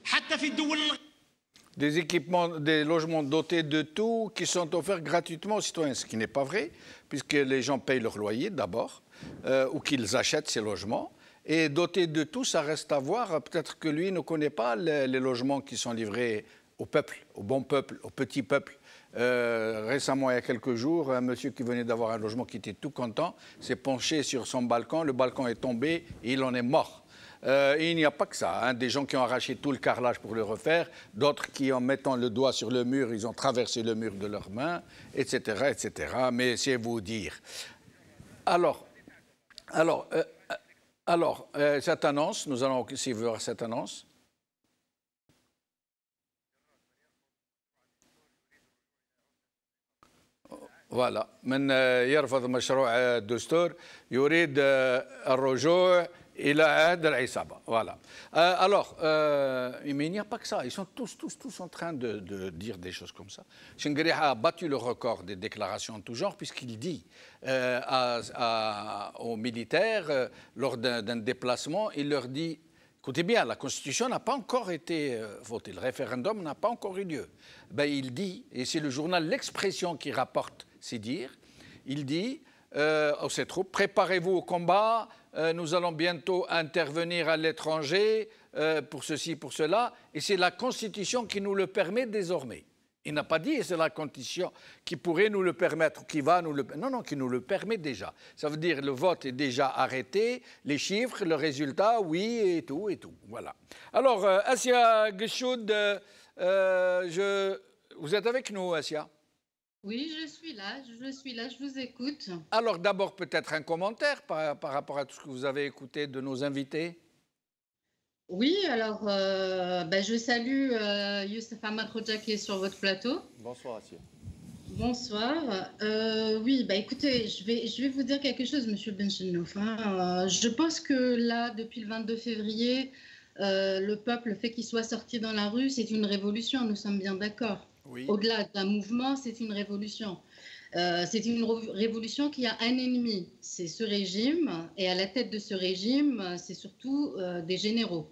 حتى في الدول Des équipements, des logements dotés de tout qui sont offerts gratuitement aux citoyens, ce qui n'est pas vrai, puisque les gens payent leur loyer d'abord, ou qu'ils achètent ces logements. Et doté de tout, ça reste à voir. Peut-être que lui ne connaît pas les logements qui sont livrés au peuple, au bon peuple, au petit peuple. Récemment, il y a quelques jours, un monsieur qui venait d'avoir un logement qui était tout content s'est penché sur son balcon, le balcon est tombé et il en est mort. Et il n'y a pas que ça, hein. Des gens qui ont arraché tout le carrelage pour le refaire, d'autres qui, en mettant le doigt sur le mur, ils ont traversé le mur de leurs mains, etc., etc. Mais c'est vous dire. Alors, cette annonce, nous allons aussi voir cette annonce. Voilà. من يرفض مشروع الدستور يريد الرجوع إلى عهد العصابة. Voilà. Alors, mais il n'y a pas que ça. Ils sont tous en train de dire des choses comme ça. Chengueria a battu le record des déclarations en tout genre puisqu'il dit aux militaires, lors d'un déplacement, il leur dit: écoutez bien, la Constitution n'a pas encore été votée, le référendum n'a pas encore eu lieu. Ben, il dit, et c'est le journal L'Expression qui rapporte ces dires, il dit aux ses troupes: préparez-vous au combat, nous allons bientôt intervenir à l'étranger pour ceci, pour cela, et c'est la Constitution qui nous le permet désormais. Il n'a pas dit c'est la Constitution qui pourrait nous le permettre, qui va nous le permettre. Non, non, qui nous le permet déjà. Ça veut dire le vote est déjà arrêté, les chiffres, le résultat, oui, et tout, et tout. Voilà. Alors, Assia Geshoud, vous êtes avec nous, Assia? Oui, je suis là, je vous écoute. Alors, d'abord, peut-être un commentaire par rapport à tout ce que vous avez écouté de nos invités. Oui, alors je salue Youssef Ahmad Khoja qui est sur votre plateau. Bonsoir, Assia. Bonsoir. Oui, écoutez, je vais vous dire quelque chose, Monsieur Benchenouf. Je pense que là, depuis le 22 février, le peuple, le fait qu'il soit sorti dans la rue, c'est une révolution, nous sommes bien d'accord. Oui. Au-delà d'un mouvement, c'est une révolution. C'est une révolution qui a un ennemi, c'est ce régime, et à la tête de ce régime, c'est surtout des généraux.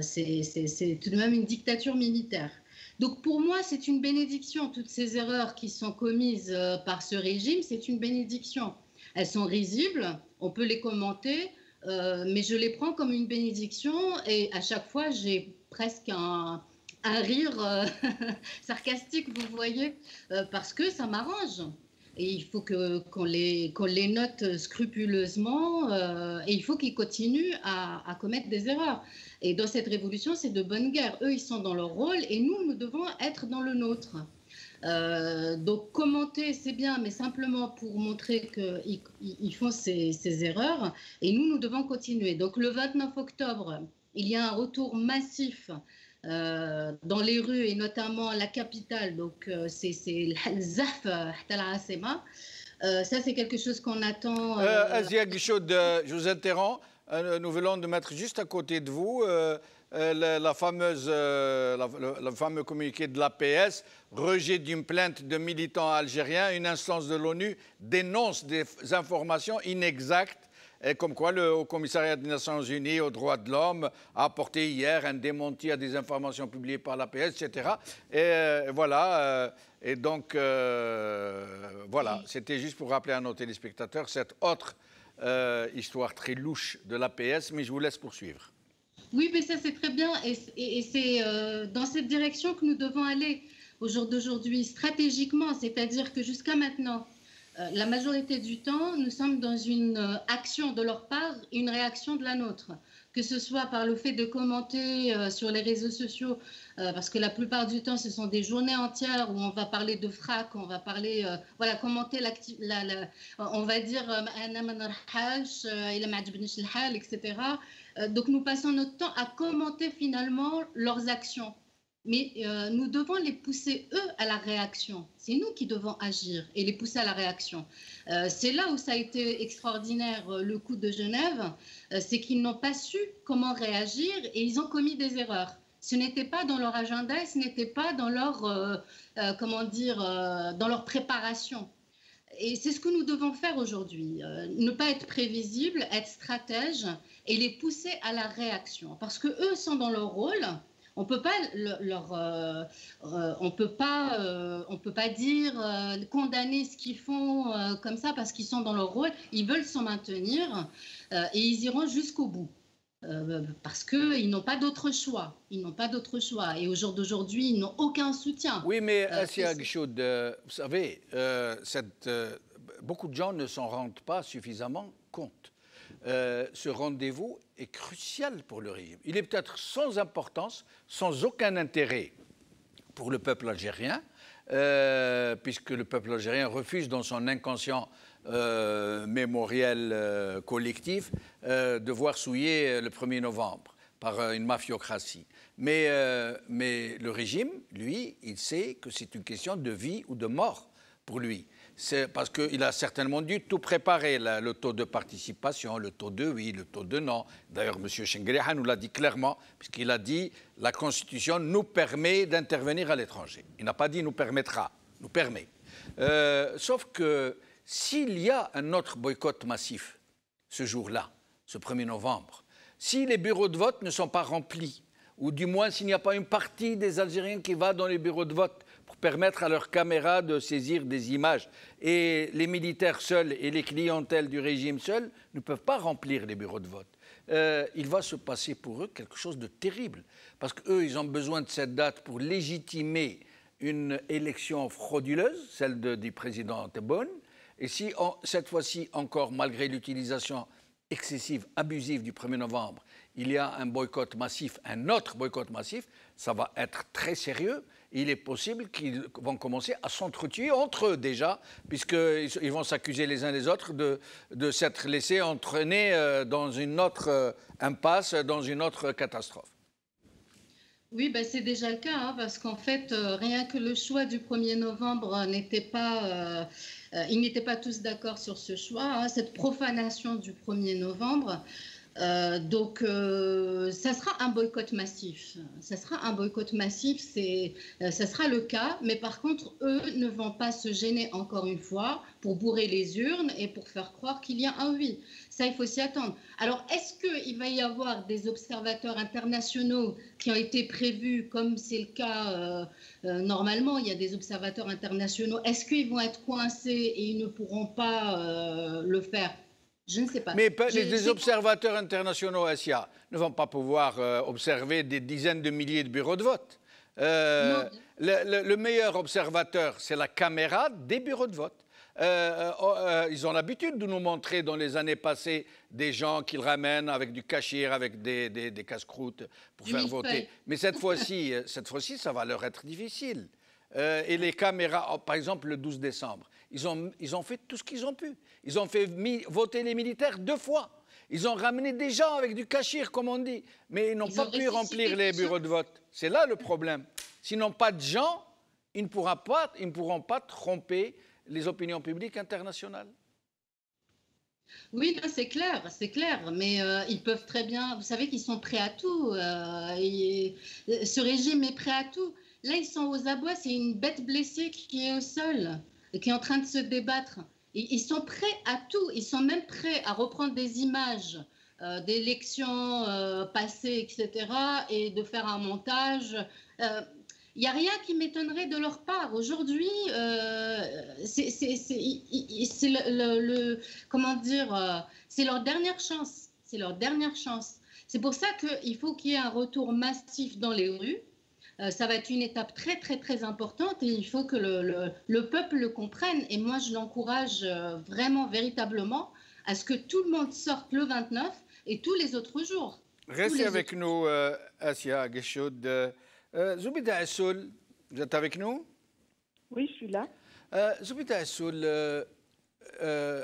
C'est tout de même une dictature militaire. Donc pour moi, c'est une bénédiction. Toutes ces erreurs qui sont commises par ce régime, c'est une bénédiction. Elles sont risibles, on peut les commenter, mais je les prends comme une bénédiction et à chaque fois, j'ai presque un rire sarcastique, vous voyez, parce que ça m'arrange. Et il faut qu'on les note scrupuleusement et il faut qu'ils continuent à commettre des erreurs. Et dans cette révolution, c'est de bonne guerre. Eux, ils sont dans leur rôle et nous devons être dans le nôtre. Donc commenter, c'est bien, mais simplement pour montrer qu'ils font ces erreurs. Et nous devons continuer. Donc le 29 octobre, il y a un retour massif dans les rues et notamment la capitale, donc c'est le Zaf Asema. Ça, c'est quelque chose qu'on attend. Assia Geshoud, je vous interromps. Nous venons de mettre juste à côté de vous le fameux communiqué de l'APS, rejet d'une plainte de militants algériens. Une instance de l'ONU dénonce des informations inexactes. Et comme quoi le Haut Commissariat des Nations Unies aux droits de l'homme a apporté hier un démenti à des informations publiées par l'APS, etc. Et voilà. Et donc, voilà. C'était juste pour rappeler à nos téléspectateurs cette autre histoire très louche de l'APS, mais je vous laisse poursuivre. Oui, mais ça c'est très bien. Et c'est dans cette direction que nous devons aller au jour d'aujourd'hui, stratégiquement. C'est-à-dire que jusqu'à maintenant, la majorité du temps, nous sommes dans une action de leur part, une réaction de la nôtre. Que ce soit par le fait de commenter sur les réseaux sociaux, parce que la plupart du temps, ce sont des journées entières où on va parler de frac, on va parler, voilà, commenter on va dire, etc. Donc nous passons notre temps à commenter finalement leurs actions. Mais nous devons les pousser, eux, à la réaction. C'est nous qui devons agir et les pousser à la réaction. C'est là où ça a été extraordinaire, le coup de Genève, c'est qu'ils n'ont pas su comment réagir et ils ont commis des erreurs. Ce n'était pas dans leur agenda et ce n'était pas dans leur, dans leur préparation. Et c'est ce que nous devons faire aujourd'hui. Ne pas être prévisible, être stratège et les pousser à la réaction. Parce qu'eux sont dans leur rôle. On peut pas on peut pas dire condamner ce qu'ils font comme ça parce qu'ils sont dans leur rôle. Ils veulent s'en maintenir et ils iront jusqu'au bout parce qu'ils n'ont pas d'autre choix. Ils n'ont pas d'autre choix. Et au jour d'aujourd'hui, ils n'ont aucun soutien. Oui, mais Assia Guichoud, vous savez, beaucoup de gens ne s'en rendent pas suffisamment compte. Ce rendez-vous est crucial pour le régime. Il est peut-être sans importance, sans aucun intérêt pour le peuple algérien, puisque le peuple algérien refuse dans son inconscient mémoriel collectif de voir souiller le 1er novembre par une mafiocratie. Mais le régime, lui, il sait que c'est une question de vie ou de mort pour lui. C'est parce qu'il a certainement dû tout préparer, le taux de participation, le taux de oui, le taux de non. D'ailleurs, M. Chengueriha nous l'a dit clairement, puisqu'il a dit « la Constitution nous permet d'intervenir à l'étranger ». Il n'a pas dit « nous permettra », nous permet. Sauf que s'il y a un autre boycott massif ce jour-là, ce 1er novembre, si les bureaux de vote ne sont pas remplis, ou du moins s'il n'y a pas une partie des Algériens qui va dans les bureaux de vote pour permettre à leurs caméras de saisir des images, et les militaires seuls et les clientèles du régime seuls ne peuvent pas remplir les bureaux de vote, il va se passer pour eux quelque chose de terrible. Parce qu'eux, ils ont besoin de cette date pour légitimer une élection frauduleuse, celle du président Tebboune. Et si, cette fois-ci encore, malgré l'utilisation excessive, abusive du 1er novembre, il y a un boycott massif, un autre boycott massif, ça va être très sérieux. Il est possible qu'ils vont commencer à s'entretuer entre eux déjà, puisqu'ils vont s'accuser les uns les autres de s'être laissés entraîner dans une autre impasse, dans une autre catastrophe. Oui, ben c'est déjà le cas, hein, parce qu'en fait, rien que le choix du 1er novembre n'était pas... ils n'étaient pas tous d'accord sur ce choix, hein, cette profanation du 1er novembre. Donc, ça sera un boycott massif. Ça sera un boycott massif, ça sera le cas. Mais par contre, eux ne vont pas se gêner encore une fois pour bourrer les urnes et pour faire croire qu'il y a un oui. Ça, il faut s'y attendre. Alors, est-ce qu'il va y avoir des observateurs internationaux qui ont été prévus, comme c'est le cas normalement, il y a des observateurs internationaux. Est-ce qu'ils vont être coincés et ils ne pourront pas le faire ? Je ne sais pas. Mais les observateurs internationaux, Assia, ne vont pas pouvoir observer des dizaines de milliers de bureaux de vote. Le meilleur observateur, c'est la caméra des bureaux de vote. Ils ont l'habitude de nous montrer dans les années passées des gens qu'ils ramènent avec du cachir, avec des casse-croûtes pour faire voter. Mais cette fois-ci, ça va leur être difficile. Et les caméras, par exemple le 12 décembre, ils ont fait tout ce qu'ils ont pu. Ils ont fait voter les militaires 2 fois. Ils ont ramené des gens avec du cachir, comme on dit, mais ils n'ont pas pu remplir les bureaux de vote. C'est là le problème. S'ils n'ont pas de gens, ils ne pourront pas tromper les opinions publiques internationales. Oui, c'est clair, mais ils peuvent très bien, vous savez qu'ils sont prêts à tout, ce régime est prêt à tout. Là, ils sont aux abois, c'est une bête blessée qui est au sol, qui est en train de se débattre. Ils sont prêts à tout, ils sont même prêts à reprendre des images d'élections passées, etc., et de faire un montage. Il n'y a rien qui m'étonnerait de leur part. Aujourd'hui, c'est comment dire, c'est leur dernière chance. C'est leur dernière chance. C'est pour ça qu'il faut qu'il y ait un retour massif dans les rues. Ça va être une étape très, très, très importante et il faut que le peuple le comprenne. Et moi, je l'encourage vraiment, véritablement, à ce que tout le monde sorte le 29 et tous les autres jours. Restez avec nous, Assia Guichoud. Zoubida Assoul, vous êtes avec nous? Oui, je suis là. Zoubida Assoul,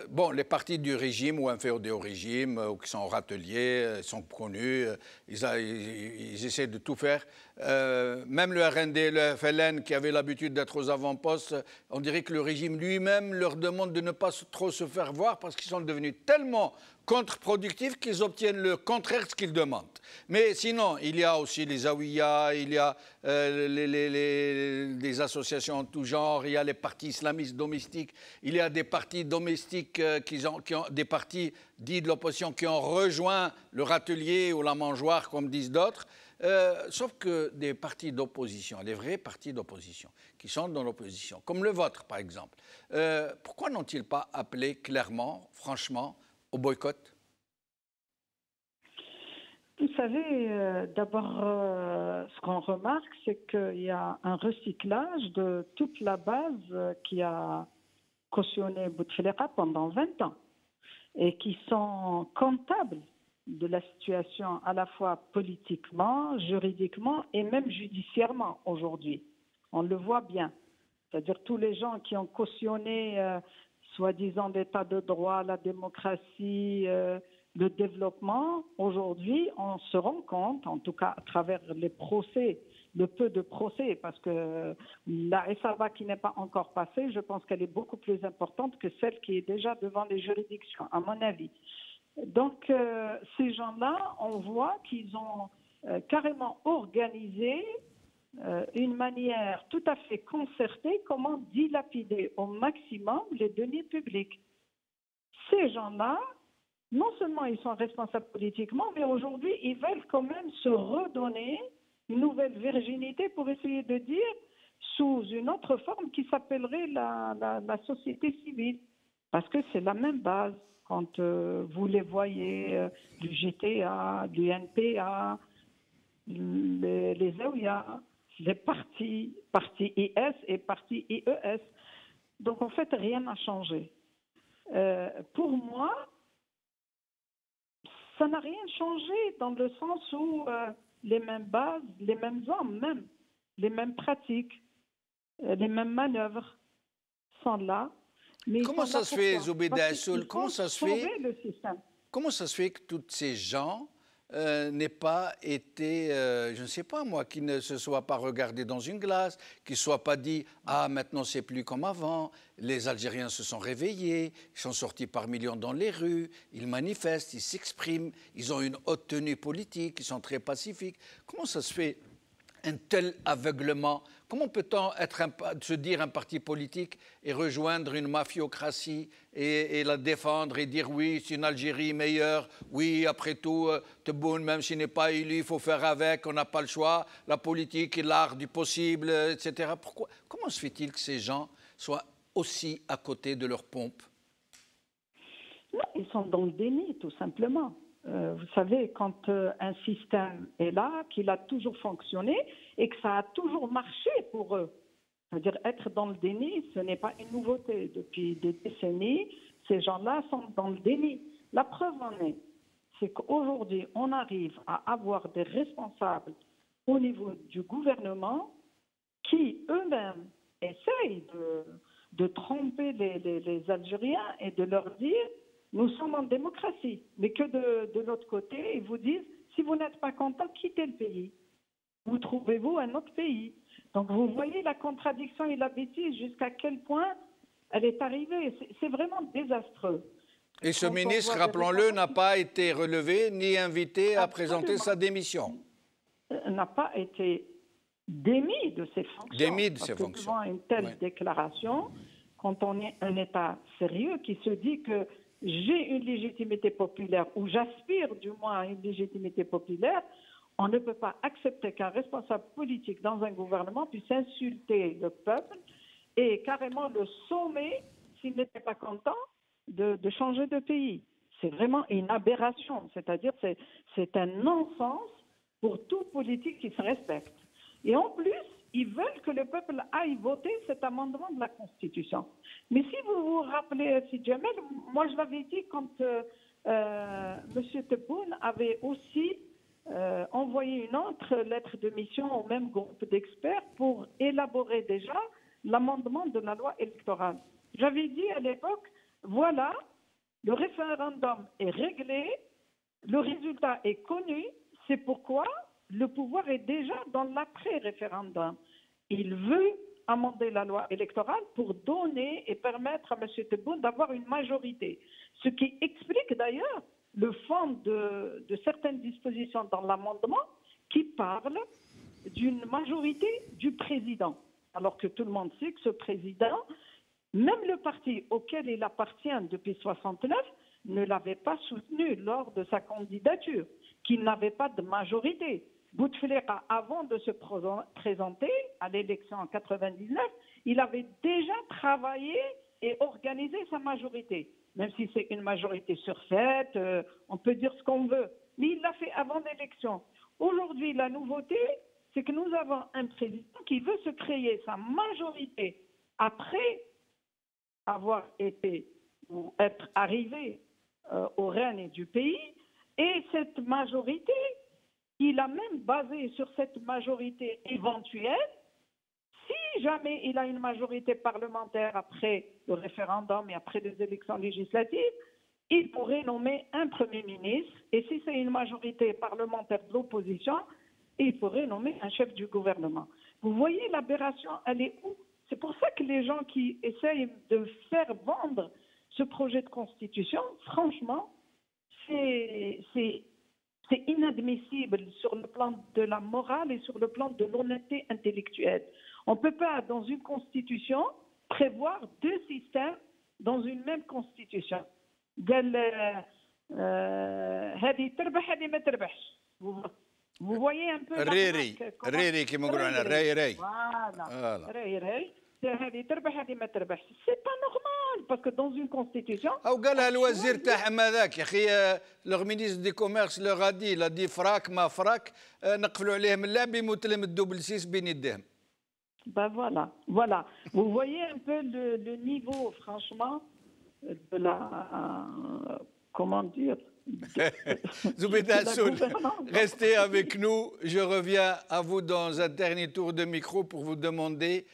bon, les partis du régime ou inféodés au régime, ou qui sont râteliers, sont connus, ils essaient de tout faire. Même le RND, le FLN, qui avait l'habitude d'être aux avant-postes, on dirait que le régime lui-même leur demande de ne pas trop se faire voir parce qu'ils sont devenus tellement contre-productifs qu'ils obtiennent le contraire de ce qu'ils demandent. Mais sinon, il y a aussi les Zaouïas, il y a des associations en tout genre, il y a les partis islamistes domestiques, il y a des partis domestiques des partis dits de l'opposition qui ont rejoint le râtelier ou la mangeoire, comme disent d'autres. Sauf que des partis d'opposition, les vrais partis d'opposition, qui sont dans l'opposition, comme le vôtre par exemple, pourquoi n'ont-ils pas appelé clairement, franchement, au boycott? Vous savez, d'abord, ce qu'on remarque, c'est qu'il y a un recyclage de toute la base qui a cautionné Bouteflika pendant 20 ans et qui sont comptables de la situation à la fois politiquement, juridiquement et même judiciairement aujourd'hui. On le voit bien. C'est-à-dire tous les gens qui ont cautionné soi-disant l'état de droit, la démocratie, le développement, aujourd'hui, on se rend compte, en tout cas à travers les procès, le peu de procès, parce que la SAVA qui n'est pas encore passée, je pense qu'elle est beaucoup plus importante que celle qui est déjà devant les juridictions, à mon avis. Donc, ces gens-là, on voit qu'ils ont carrément organisé une manière tout à fait concertée comment dilapider au maximum les deniers publics. Ces gens-là, non seulement ils sont responsables politiquement, mais aujourd'hui, ils veulent quand même se redonner une nouvelle virginité pour essayer de dire sous une autre forme qui s'appellerait la société civile. Parce que c'est la même base. Quand vous les voyez, du GTA, du NPA, les Zaouïa, les partis IS et partis IES. Donc en fait, rien n'a changé. Pour moi, ça n'a rien changé dans le sens où les mêmes bases, les mêmes hommes même, les mêmes pratiques, les mêmes manœuvres sont là. Mais comment ça se fait, Zoubeda Assoul, comment ça se fait que tous ces gens n'aient pas été, je ne sais pas moi, qui ne se soient pas regardés dans une glace, qui ne soient pas dit « Ah, maintenant c'est plus comme avant, les Algériens se sont réveillés, ils sont sortis par millions dans les rues, ils manifestent, ils s'expriment, ils ont une haute tenue politique, ils sont très pacifiques ». Comment ça se fait un tel aveuglement? Comment peut-on se dire un parti politique et rejoindre une mafiocratie et la défendre et dire oui, c'est une Algérie meilleure, oui, après tout, Tebboune, même s'il n'est pas élu, il faut faire avec, on n'a pas le choix, la politique est l'art du possible, etc. Comment se fait-il que ces gens soient aussi à côté de leur pompe? Non, ils sont dans le déni, tout simplement. Vous savez, quand un système est là, qu'il a toujours fonctionné et que ça a toujours marché pour eux, c'est-à-dire être dans le déni, ce n'est pas une nouveauté. Depuis des décennies, ces gens-là sont dans le déni. La preuve en est, c'est qu'aujourd'hui, on arrive à avoir des responsables au niveau du gouvernement qui eux-mêmes essayent de tromper les Algériens et de leur dire nous sommes en démocratie, mais que de l'autre côté, ils vous disent, si vous n'êtes pas content, quittez le pays. Vous trouvez-vous un autre pays. Donc vous voyez la contradiction et la bêtise jusqu'à quel point elle est arrivée. C'est vraiment désastreux. Et ce ministre, rappelons-le, n'a pas été relevé ni invité à présenter sa démission. N'a pas été démis de ses fonctions. Démis de ses fonctions. Devant une telle déclaration, quand on est un État sérieux qui se dit que j'ai une légitimité populaire, ou j'aspire du moins à une légitimité populaire, on ne peut pas accepter qu'un responsable politique dans un gouvernement puisse insulter le peuple et carrément le sommer, s'il n'était pas content, de changer de pays. C'est vraiment une aberration, c'est-à-dire c'est un non-sens pour tout politique qui se respecte. Et en plus, ils veulent que le peuple aille voter cet amendement de la Constitution. Mais si vous vous rappelez, Sidi Djamel, moi je l'avais dit quand M. Tebboune avait aussi envoyé une autre lettre de mission au même groupe d'experts pour élaborer déjà l'amendement de la loi électorale. J'avais dit à l'époque, voilà, le référendum est réglé, le résultat est connu, c'est pourquoi le pouvoir est déjà dans l'après-référendum. Il veut amender la loi électorale pour donner et permettre à M. Tebboune d'avoir une majorité. Ce qui explique d'ailleurs le fond de certaines dispositions dans l'amendement qui parlent d'une majorité du président. Alors que tout le monde sait que ce président, même le parti auquel il appartient depuis 1969, ne l'avait pas soutenu lors de sa candidature, qu'il n'avait pas de majorité. Bouteflika, avant de se présenter à l'élection en 99, il avait déjà travaillé et organisé sa majorité. Même si c'est une majorité surfaite, on peut dire ce qu'on veut. Mais il l'a fait avant l'élection. Aujourd'hui, la nouveauté, c'est que nous avons un président qui veut se créer sa majorité après avoir été ou être arrivé au règne du pays. Et cette majorité, il a même basé sur cette majorité éventuelle. Si jamais il a une majorité parlementaire après le référendum et après les élections législatives, il pourrait nommer un Premier ministre. Et si c'est une majorité parlementaire de l'opposition, il pourrait nommer un chef du gouvernement. Vous voyez, l'aberration, elle est où? C'est pour ça que les gens qui essayent de faire vendre ce projet de constitution, franchement, c'est inadmissible sur le plan de la morale et sur le plan de l'honnêteté intellectuelle. On ne peut pas, dans une constitution, prévoir deux systèmes dans une même constitution. Vous voyez un peu... Riri, qui m'a dit c'est pas normal, parce que dans une constitution... أو قالها الوزير تاعهم هذاك يا أخي لو مينيستر دي كوميرس لو غادي لا دي فراك ما فراك نقفلوا عليهم اللعب يموت لهم الدوبل سيس بين يديهم. Ben voilà. Vous voyez un peu le niveau, franchement, de la... comment dire Zoubeda Assoul, restez avec nous. Je reviens à vous dans un dernier tour de micro pour vous demander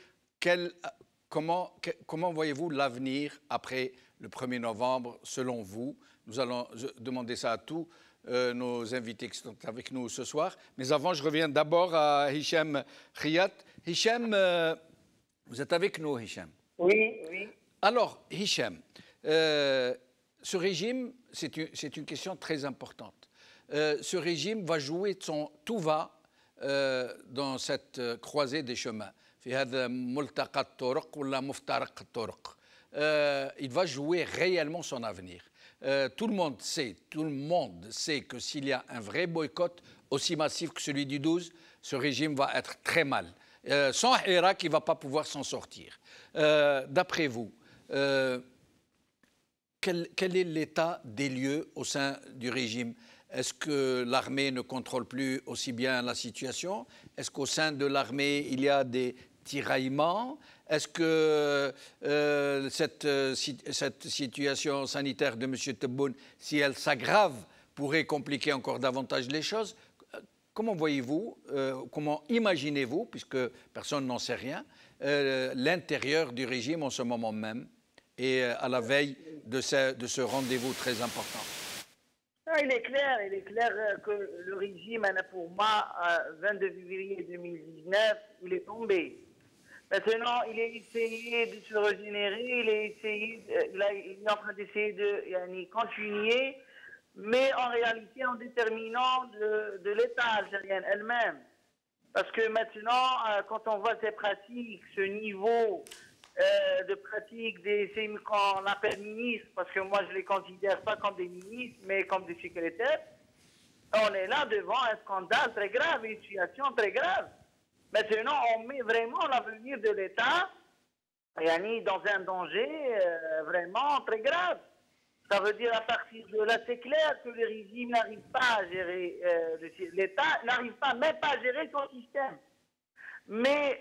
comment voyez-vous l'avenir après le 1er novembre, selon vous. Nous allons demander ça à tous nos invités qui sont avec nous ce soir. Mais avant, je reviens d'abord à Hicham Khiyat. Hicham, vous êtes avec nous, Hicham? Oui. Alors, Hicham, ce régime, c'est une question très importante. Ce régime va jouer de son tout va dans cette croisée des chemins. Il va jouer réellement son avenir. Tout le monde sait que s'il y a un vrai boycott aussi massif que celui du 12, ce régime va être très mal. Sans Irak, il ne va pas pouvoir s'en sortir. D'après vous, quel est l'état des lieux au sein du régime? Est-ce que l'armée ne contrôle plus aussi bien la situation? Est-ce qu'au sein de l'armée, il y a des tiraillements? Est-ce que cette situation sanitaire de M. Tebboune, si elle s'aggrave, pourrait compliquer encore davantage les choses? Comment voyez-vous, comment imaginez-vous, puisque personne n'en sait rien, l'intérieur du régime en ce moment même et à la veille de ce rendez-vous très important? Il est clair que le régime, pour moi, 22 février 2019, il est tombé. Maintenant, il a essayé de se régénérer, il est en train d'essayer de continuer, mais en réalité en déterminant de l'État algérien elle-même. Parce que maintenant, quand on voit ces pratiques, ce niveau de pratique ces qu'on appelle ministres, parce que moi je ne les considère pas comme des ministres, mais comme des secrétaires, on est là devant un scandale très grave, une situation très grave. Maintenant, on met vraiment l'avenir de l'État dans un danger vraiment très grave. Ça veut dire à partir de là, c'est clair que le régime n'arrive pas à gérer, l'État n'arrive pas même pas à gérer son système. Mais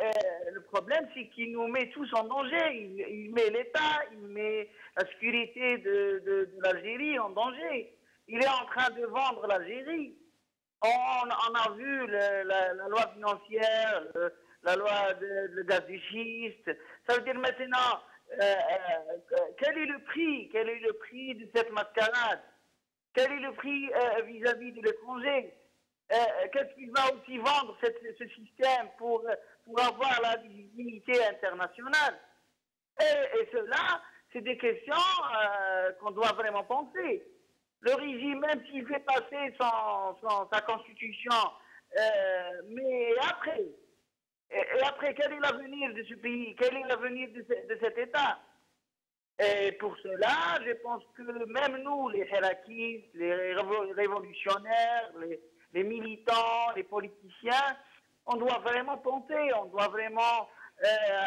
le problème, c'est qu'il nous met tous en danger. Il met l'État, il met la sécurité de l'Algérie en danger. Il est en train de vendre l'Algérie. On a vu la loi financière, la loi de gaz de schiste. Ça veut dire maintenant, quel est le prix de cette mascarade? Quel est le prix vis-à-vis de l'étranger? Qu'est-ce qu'il va aussi vendre ce système pour avoir la visibilité internationale? Et cela, c'est des questions qu'on doit vraiment penser. Le régime, même s'il fait passer sa constitution, mais après, quel est l'avenir de ce pays? Quel est l'avenir de cet État? Et pour cela, je pense que même nous, les hirakistes, les révolutionnaires, les militants, les politiciens, on doit vraiment penser, on doit vraiment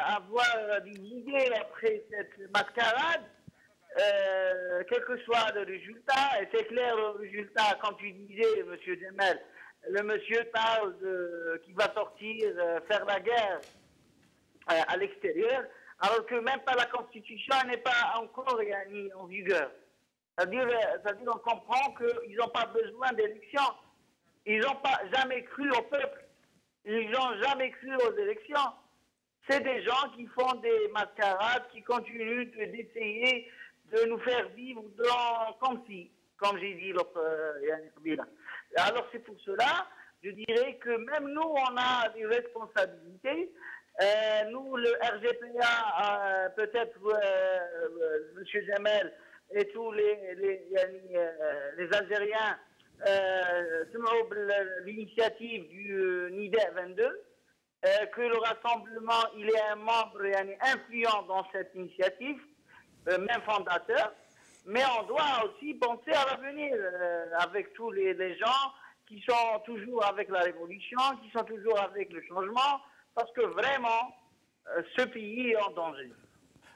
avoir des idées après cette mascarade, quel que soit le résultat. Et c'est clair, le résultat, comme tu disais, M. Djemel, le monsieur parle qui va sortir, faire la guerre à l'extérieur, alors que même pas la Constitution n'est pas encore en vigueur. C'est-à-dire on comprend qu'ils n'ont pas besoin d'élections. Ils n'ont jamais cru au peuple. Ils n'ont jamais cru aux élections. C'est des gens qui font des mascarades, qui continuent d'essayer de nous faire vivre comme j'ai dit Alors c'est pour cela, je dirais que même nous, on a des responsabilités. Nous, le RGPA, peut-être M. Djemel et tous les Algériens, l'initiative du NIDA 22, que le rassemblement, il est un membre influent dans cette initiative, même fondateur, mais on doit aussi penser à l'avenir avec tous les gens qui sont toujours avec la révolution, qui sont toujours avec le changement, parce que vraiment, ce pays est en danger.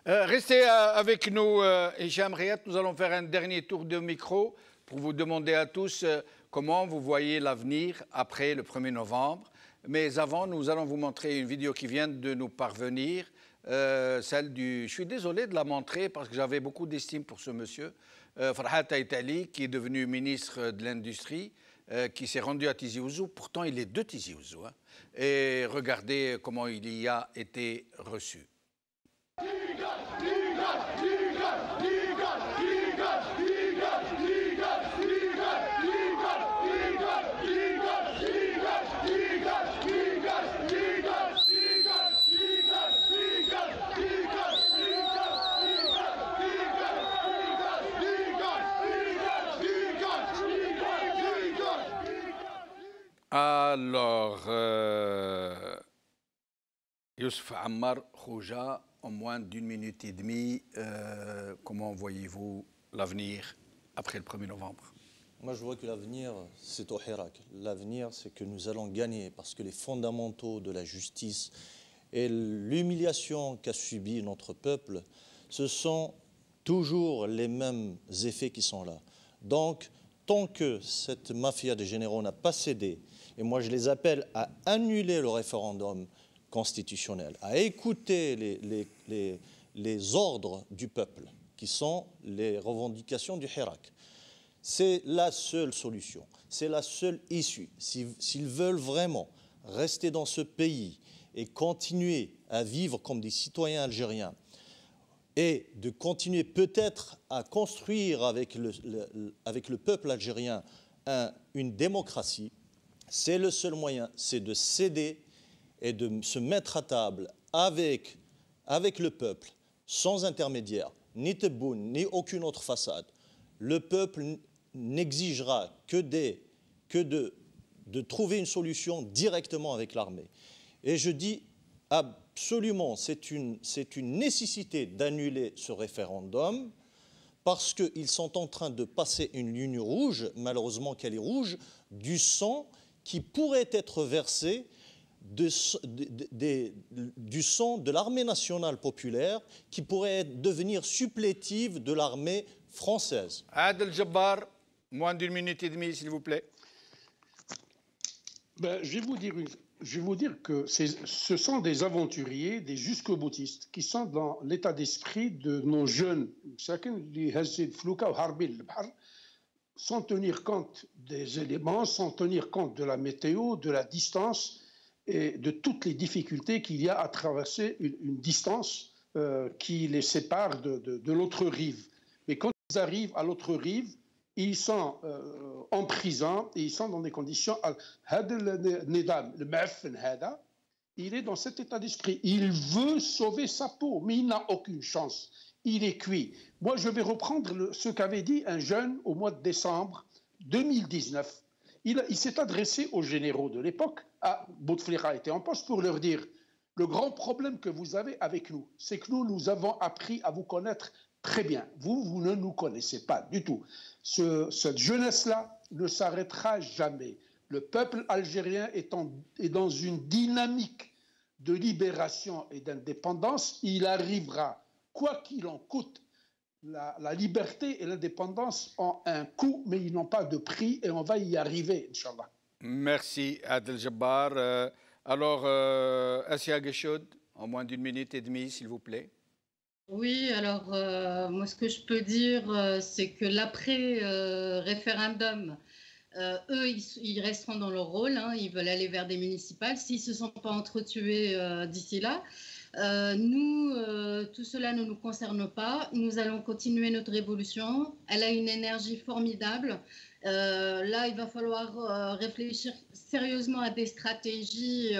Restez avec nous, Hicham Riat. Nous allons faire un dernier tour de micro pour vous demander à tous comment vous voyez l'avenir après le 1er novembre. Mais avant, nous allons vous montrer une vidéo qui vient de nous parvenir, celle du... Je suis désolé de la montrer parce que j'avais beaucoup d'estime pour ce monsieur, Farhat Aïtali, qui est devenu ministre de l'Industrie, qui s'est rendu à Tizi Ouzou. Pourtant, il est de Tizi Ouzou. Hein. Et regardez comment il y a été reçu. Alors, Youssef Ammar Khouja, en moins d'1 minute et demie, comment voyez-vous l'avenir après le 1er novembre? Moi, je vois que l'avenir, c'est au Hirak. L'avenir, c'est que nous allons gagner parce que les fondamentaux de la justice et l'humiliation qu'a subi notre peuple, ce sont toujours les mêmes effets qui sont là. Donc, tant que cette mafia des généraux n'a pas cédé, et moi je les appelle à annuler le référendum constitutionnel, à écouter les ordres du peuple, qui sont les revendications du Hirak. C'est la seule solution, c'est la seule issue. S'ils veulent vraiment rester dans ce pays et continuer à vivre comme des citoyens algériens, et de continuer peut-être à construire avec le peuple algérien une démocratie, c'est le seul moyen, c'est de céder et de se mettre à table avec le peuple, sans intermédiaire, ni tebboune, ni aucune autre façade. Le peuple n'exigera que de trouver une solution directement avec l'armée. Et je dis absolument, c'est une nécessité d'annuler ce référendum parce qu'ils sont en train de passer une ligne rouge, malheureusement qu'elle est rouge, du sang qui pourrait être versé du sang de l'armée nationale populaire qui pourrait devenir supplétive de l'armée française. Adel Jabbar, moins d'1 minute et demie, s'il vous plaît. Ben, je vais vous dire que ce sont des aventuriers, des jusqu'au-boutistes qui sont dans l'état d'esprit de nos jeunes, sans tenir compte des éléments, sans tenir compte de la météo, de la distance et de toutes les difficultés qu'il y a à traverser une distance qui les sépare de l'autre rive. Mais quand ils arrivent à l'autre rive, ils sont en prison et ils sont dans des conditions. Il est dans cet état d'esprit. Il veut sauver sa peau, mais il n'a aucune chance. Il est cuit. Moi, je vais reprendre ce qu'avait dit un jeune au mois de décembre 2019. Il s'est adressé aux généraux de l'époque. Bouteflika était en poste pour leur dire « Le grand problème que vous avez avec nous, c'est que nous avons appris à vous connaître très bien. Vous ne nous connaissez pas du tout. Cette jeunesse-là ne s'arrêtera jamais. Le peuple algérien est dans une dynamique de libération et d'indépendance. Il arrivera, quoi qu'il en coûte. La liberté et l'indépendance ont un coût, mais ils n'ont pas de prix et on va y arriver, Inch'Allah. Merci, Adel Jabbar. Alors, Assia Geshoud, en moins d'1 minute et demie, s'il vous plaît. Oui, alors moi ce que je peux dire, c'est que l'après-référendum, eux, ils resteront dans leur rôle, hein, ils veulent aller vers des municipales. S'ils ne se sont pas entretués d'ici là, nous, tout cela ne nous concerne pas. Nous allons continuer notre révolution. Elle a une énergie formidable. Là, il va falloir réfléchir sérieusement à des stratégies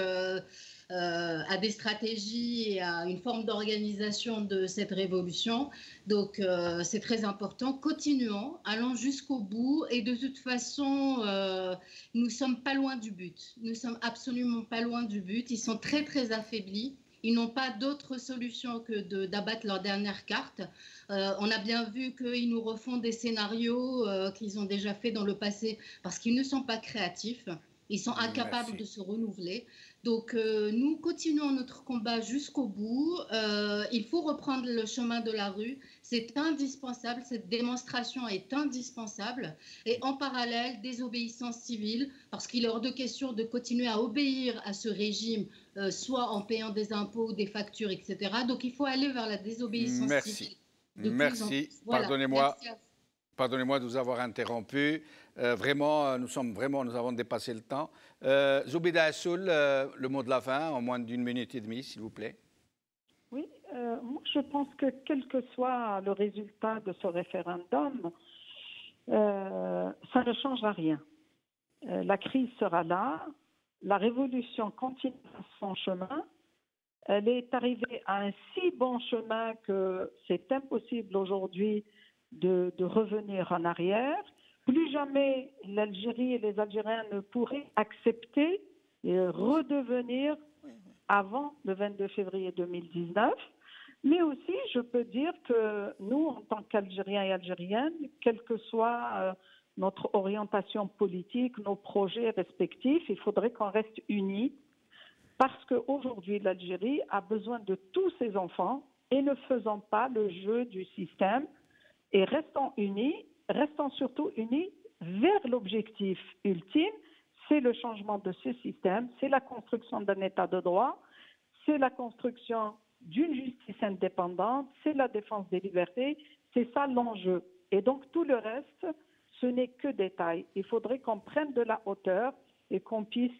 et à une forme d'organisation de cette révolution. Donc, c'est très important. Continuons, allons jusqu'au bout. Et de toute façon, nous ne sommes pas loin du but. Nous ne sommes absolument pas loin du but. Ils sont très, très affaiblis. Ils n'ont pas d'autre solution que d'abattre leur dernière carte. On a bien vu qu'ils nous refont des scénarios qu'ils ont déjà fait dans le passé parce qu'ils ne sont pas créatifs. Ils sont incapables de se renouveler. Donc, nous continuons notre combat jusqu'au bout. Il faut reprendre le chemin de la rue. C'est indispensable. Cette démonstration est indispensable. Et en parallèle, désobéissance civile, parce qu'il est hors de question de continuer à obéir à ce régime, soit en payant des impôts, des factures, etc. Donc, il faut aller vers la désobéissance civile. Merci. Voilà. Pardonnez-moi de vous avoir interrompu. Vraiment, nous avons dépassé le temps. Zoubida Assoul, le mot de la fin, en moins d'1 minute et demie, s'il vous plaît. Oui, moi je pense que quel que soit le résultat de ce référendum, ça ne changera rien. La crise sera là, la révolution continuera son chemin. Elle est arrivée à un si bon chemin que c'est impossible aujourd'hui de revenir en arrière. Plus jamais l'Algérie et les Algériens ne pourraient accepter et redevenir avant le 22 février 2019. Mais aussi, je peux dire que nous, en tant qu'Algériens et Algériennes, quelle que soit notre orientation politique, nos projets respectifs, il faudrait qu'on reste unis parce qu'aujourd'hui, l'Algérie a besoin de tous ses enfants et ne faisons pas le jeu du système et restons unis. Restons surtout unis vers l'objectif ultime, c'est le changement de ce système, c'est la construction d'un état de droit, c'est la construction d'une justice indépendante, c'est la défense des libertés, c'est ça l'enjeu. Et donc tout le reste, ce n'est que détail. Il faudrait qu'on prenne de la hauteur et qu'on puisse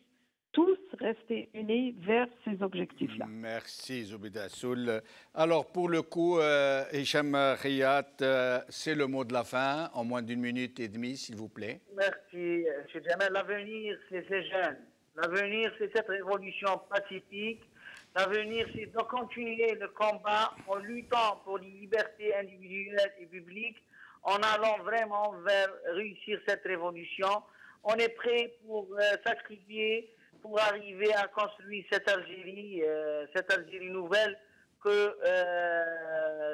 tous rester unis vers ces objectifs-là. Merci Zoubida Assoul. Alors pour le coup, Hicham Khiyat, c'est le mot de la fin, en moins d'1 minute et demie, s'il vous plaît. Merci, M. Jamal. L'avenir, c'est ces jeunes. L'avenir, c'est cette révolution pacifique. L'avenir, c'est de continuer le combat en luttant pour les libertés individuelles et publiques, en allant vraiment vers réussir cette révolution. On est prêt pour sacrifier, pour arriver à construire cette Algérie nouvelle que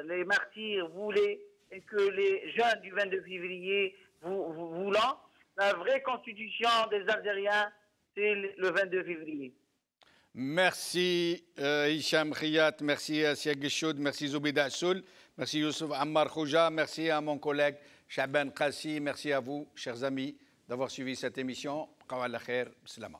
les martyrs voulaient et que les jeunes du 22 février voulant. La vraie constitution des Algériens, c'est le 22 février. Merci Hicham Khiyat, merci Assia Geshoud, merci Zoubida Assoul, merci Youssef Ammar Khouja, merci à mon collègue Shaban Qassi, merci à vous, chers amis, d'avoir suivi cette émission. Qawal la khair, salama.